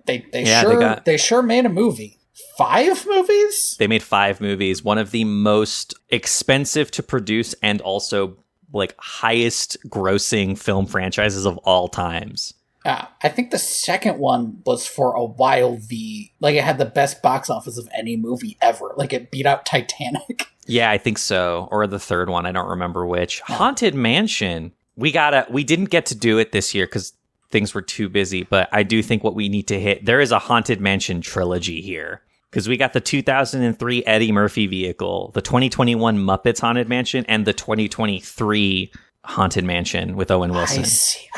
They sure made a movie. 5 movies? They made 5 movies. One of the most expensive to produce and also like highest grossing film franchises of all times. I think the second one was for a while like it had the best box office of any movie ever. Like it beat out Titanic. Yeah, I think so. Or the third one, I don't remember which. Haunted Mansion. We didn't get to do it this year because things were too busy, but I do think what we need to hit, there is a Haunted Mansion trilogy here. Because we got the 2003 Eddie Murphy vehicle, the 2021 Muppets Haunted Mansion, and the 2023 Haunted Mansion with Owen Wilson. I see.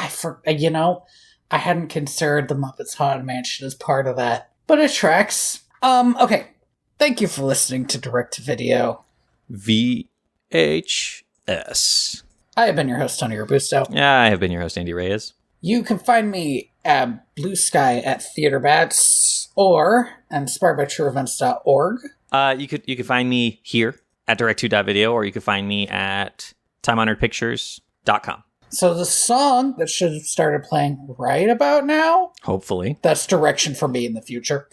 I hadn't considered the Muppets Haunted Mansion as part of that, but it tracks. Okay. Thank you for listening to Direct to Video. VHS. I have been your host, Tony Robusto. Yeah, I have been your host, Andy Reyes. You can find me at bluesky at TheaterBats or inspiredbytrueevents.org. You could find me here at directto.video, or you could find me at timehonoredpictures.com. So the song that should have started playing right about now, hopefully, that's direction for me in the future,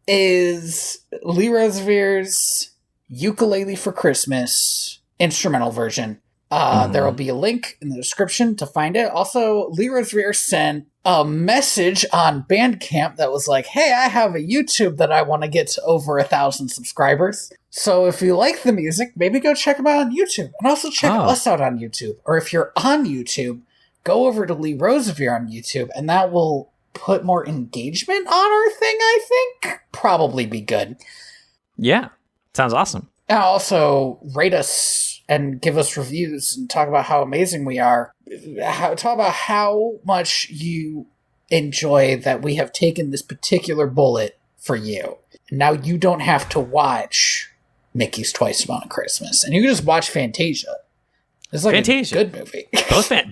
is Lee Rosevere's Ukulele for Christmas instrumental version. There will be a link in the description to find it. Also, Lee Rosevere sent a message on Bandcamp that was like, hey, I have a YouTube that I want to get to over 1,000 subscribers. So if you like the music, maybe go check him out on YouTube. And also check us out on YouTube. Or if you're on YouTube, go over to Lee Rosevere on YouTube, and that will put more engagement on our thing, I think. Probably be good. Yeah. Sounds awesome. And also rate us and give us reviews and talk about how amazing we are. Talk about how much you enjoy that we have taken this particular bullet for you. Now you don't have to watch Mickey's Twice Upon a Christmas, and you can just watch Fantasia. It's like Fantasia. A good movie.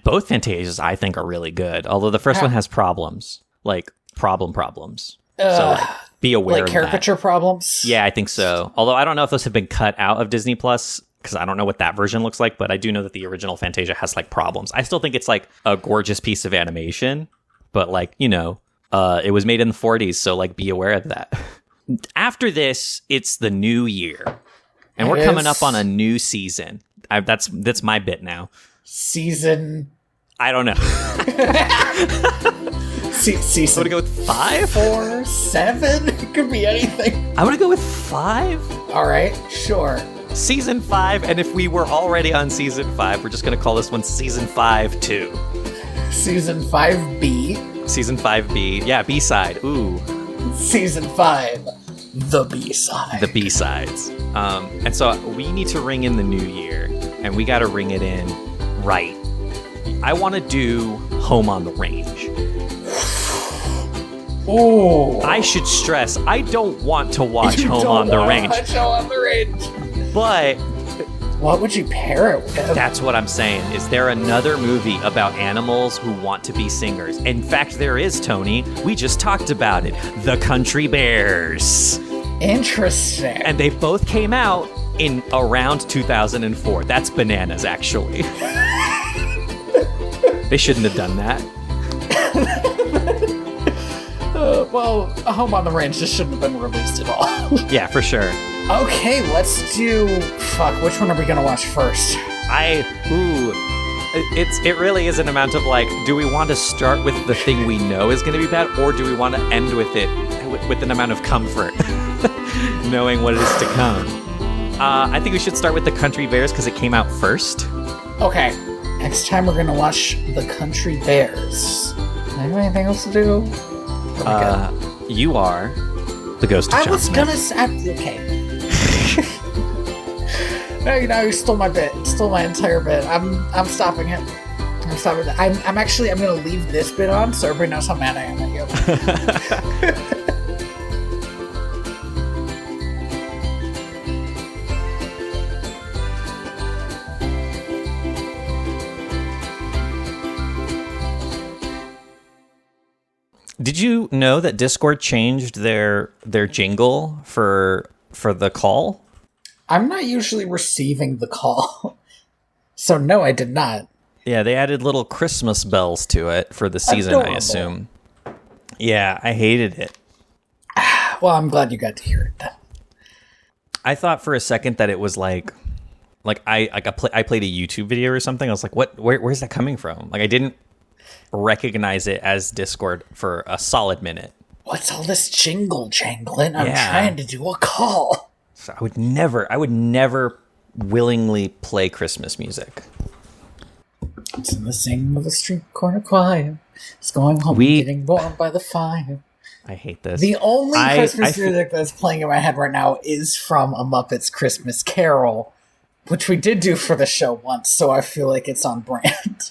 both Fantasias, I think, are really good. Although the first one has problems, like problems. So be aware of caricature problems. Yeah, I think so. Although I don't know if those have been cut out of Disney Plus, because I don't know what that version looks like, but I do know that the original Fantasia has like problems. I still think it's like a gorgeous piece of animation, but like, it was made in the 40s, so like be aware of that. After this, it's the new year, and we're coming up on a new season. That's my bit now. Season. I don't know. Season. I'm gonna go with 5, 4, 7. It could be anything. I'm gonna go with 5. All right, sure. Season 5, and if we were already on Season 5, we're just going to call this one Season 5 2. Season 5B. Season 5B. Yeah, B-side. Ooh. Season 5. The B-side. The B-sides. And so we need to ring in the new year, and we got to ring it in right. I want to do Home on the Range. Ooh. I should stress, I don't want to watch Home on the Range. But what would you pair it with? That's what I'm saying. Is there another movie about animals who want to be singers? In fact, there is, Tony. We just talked about it. The Country Bears. Interesting. And they both came out in around 2004. That's bananas, actually. They shouldn't have done that. Well, A Home on the Range just shouldn't have been released at all. Yeah, for sure. Okay, let's do... Fuck, which one are we going to watch first? It really is an amount of like, do we want to start with the thing we know is going to be bad, or do we want to end with it with an amount of comfort, knowing what is to come? I think we should start with The Country Bears because it came out first. Okay, next time we're going to watch The Country Bears. Do I have anything else to do? You are the ghost of John was Smith. Gonna say... Okay. No, you stole my bit. Stole my entire bit. I'm stopping it. I'm gonna leave this bit on so everybody knows how mad I am at you. Did you know that Discord changed their jingle for the call? I'm not usually receiving the call. So no, I did not. Yeah, they added little Christmas bells to it for the season, adorable. I assume. Yeah, I hated it. Well, I'm glad you got to hear it. I thought for a second that it was like I played a YouTube video or something. I was like, where's that coming from? Like I didn't recognize it as Discord for a solid minute. What's all this jingle jangling? I'm trying to do a call. So I would never willingly play Christmas music. It's in the singing of a street corner choir. It's going home getting warm by the fire. I hate this. The only Christmas music that's playing in my head right now is from A Muppet's Christmas Carol, which we did do for the show once, so I feel like it's on brand.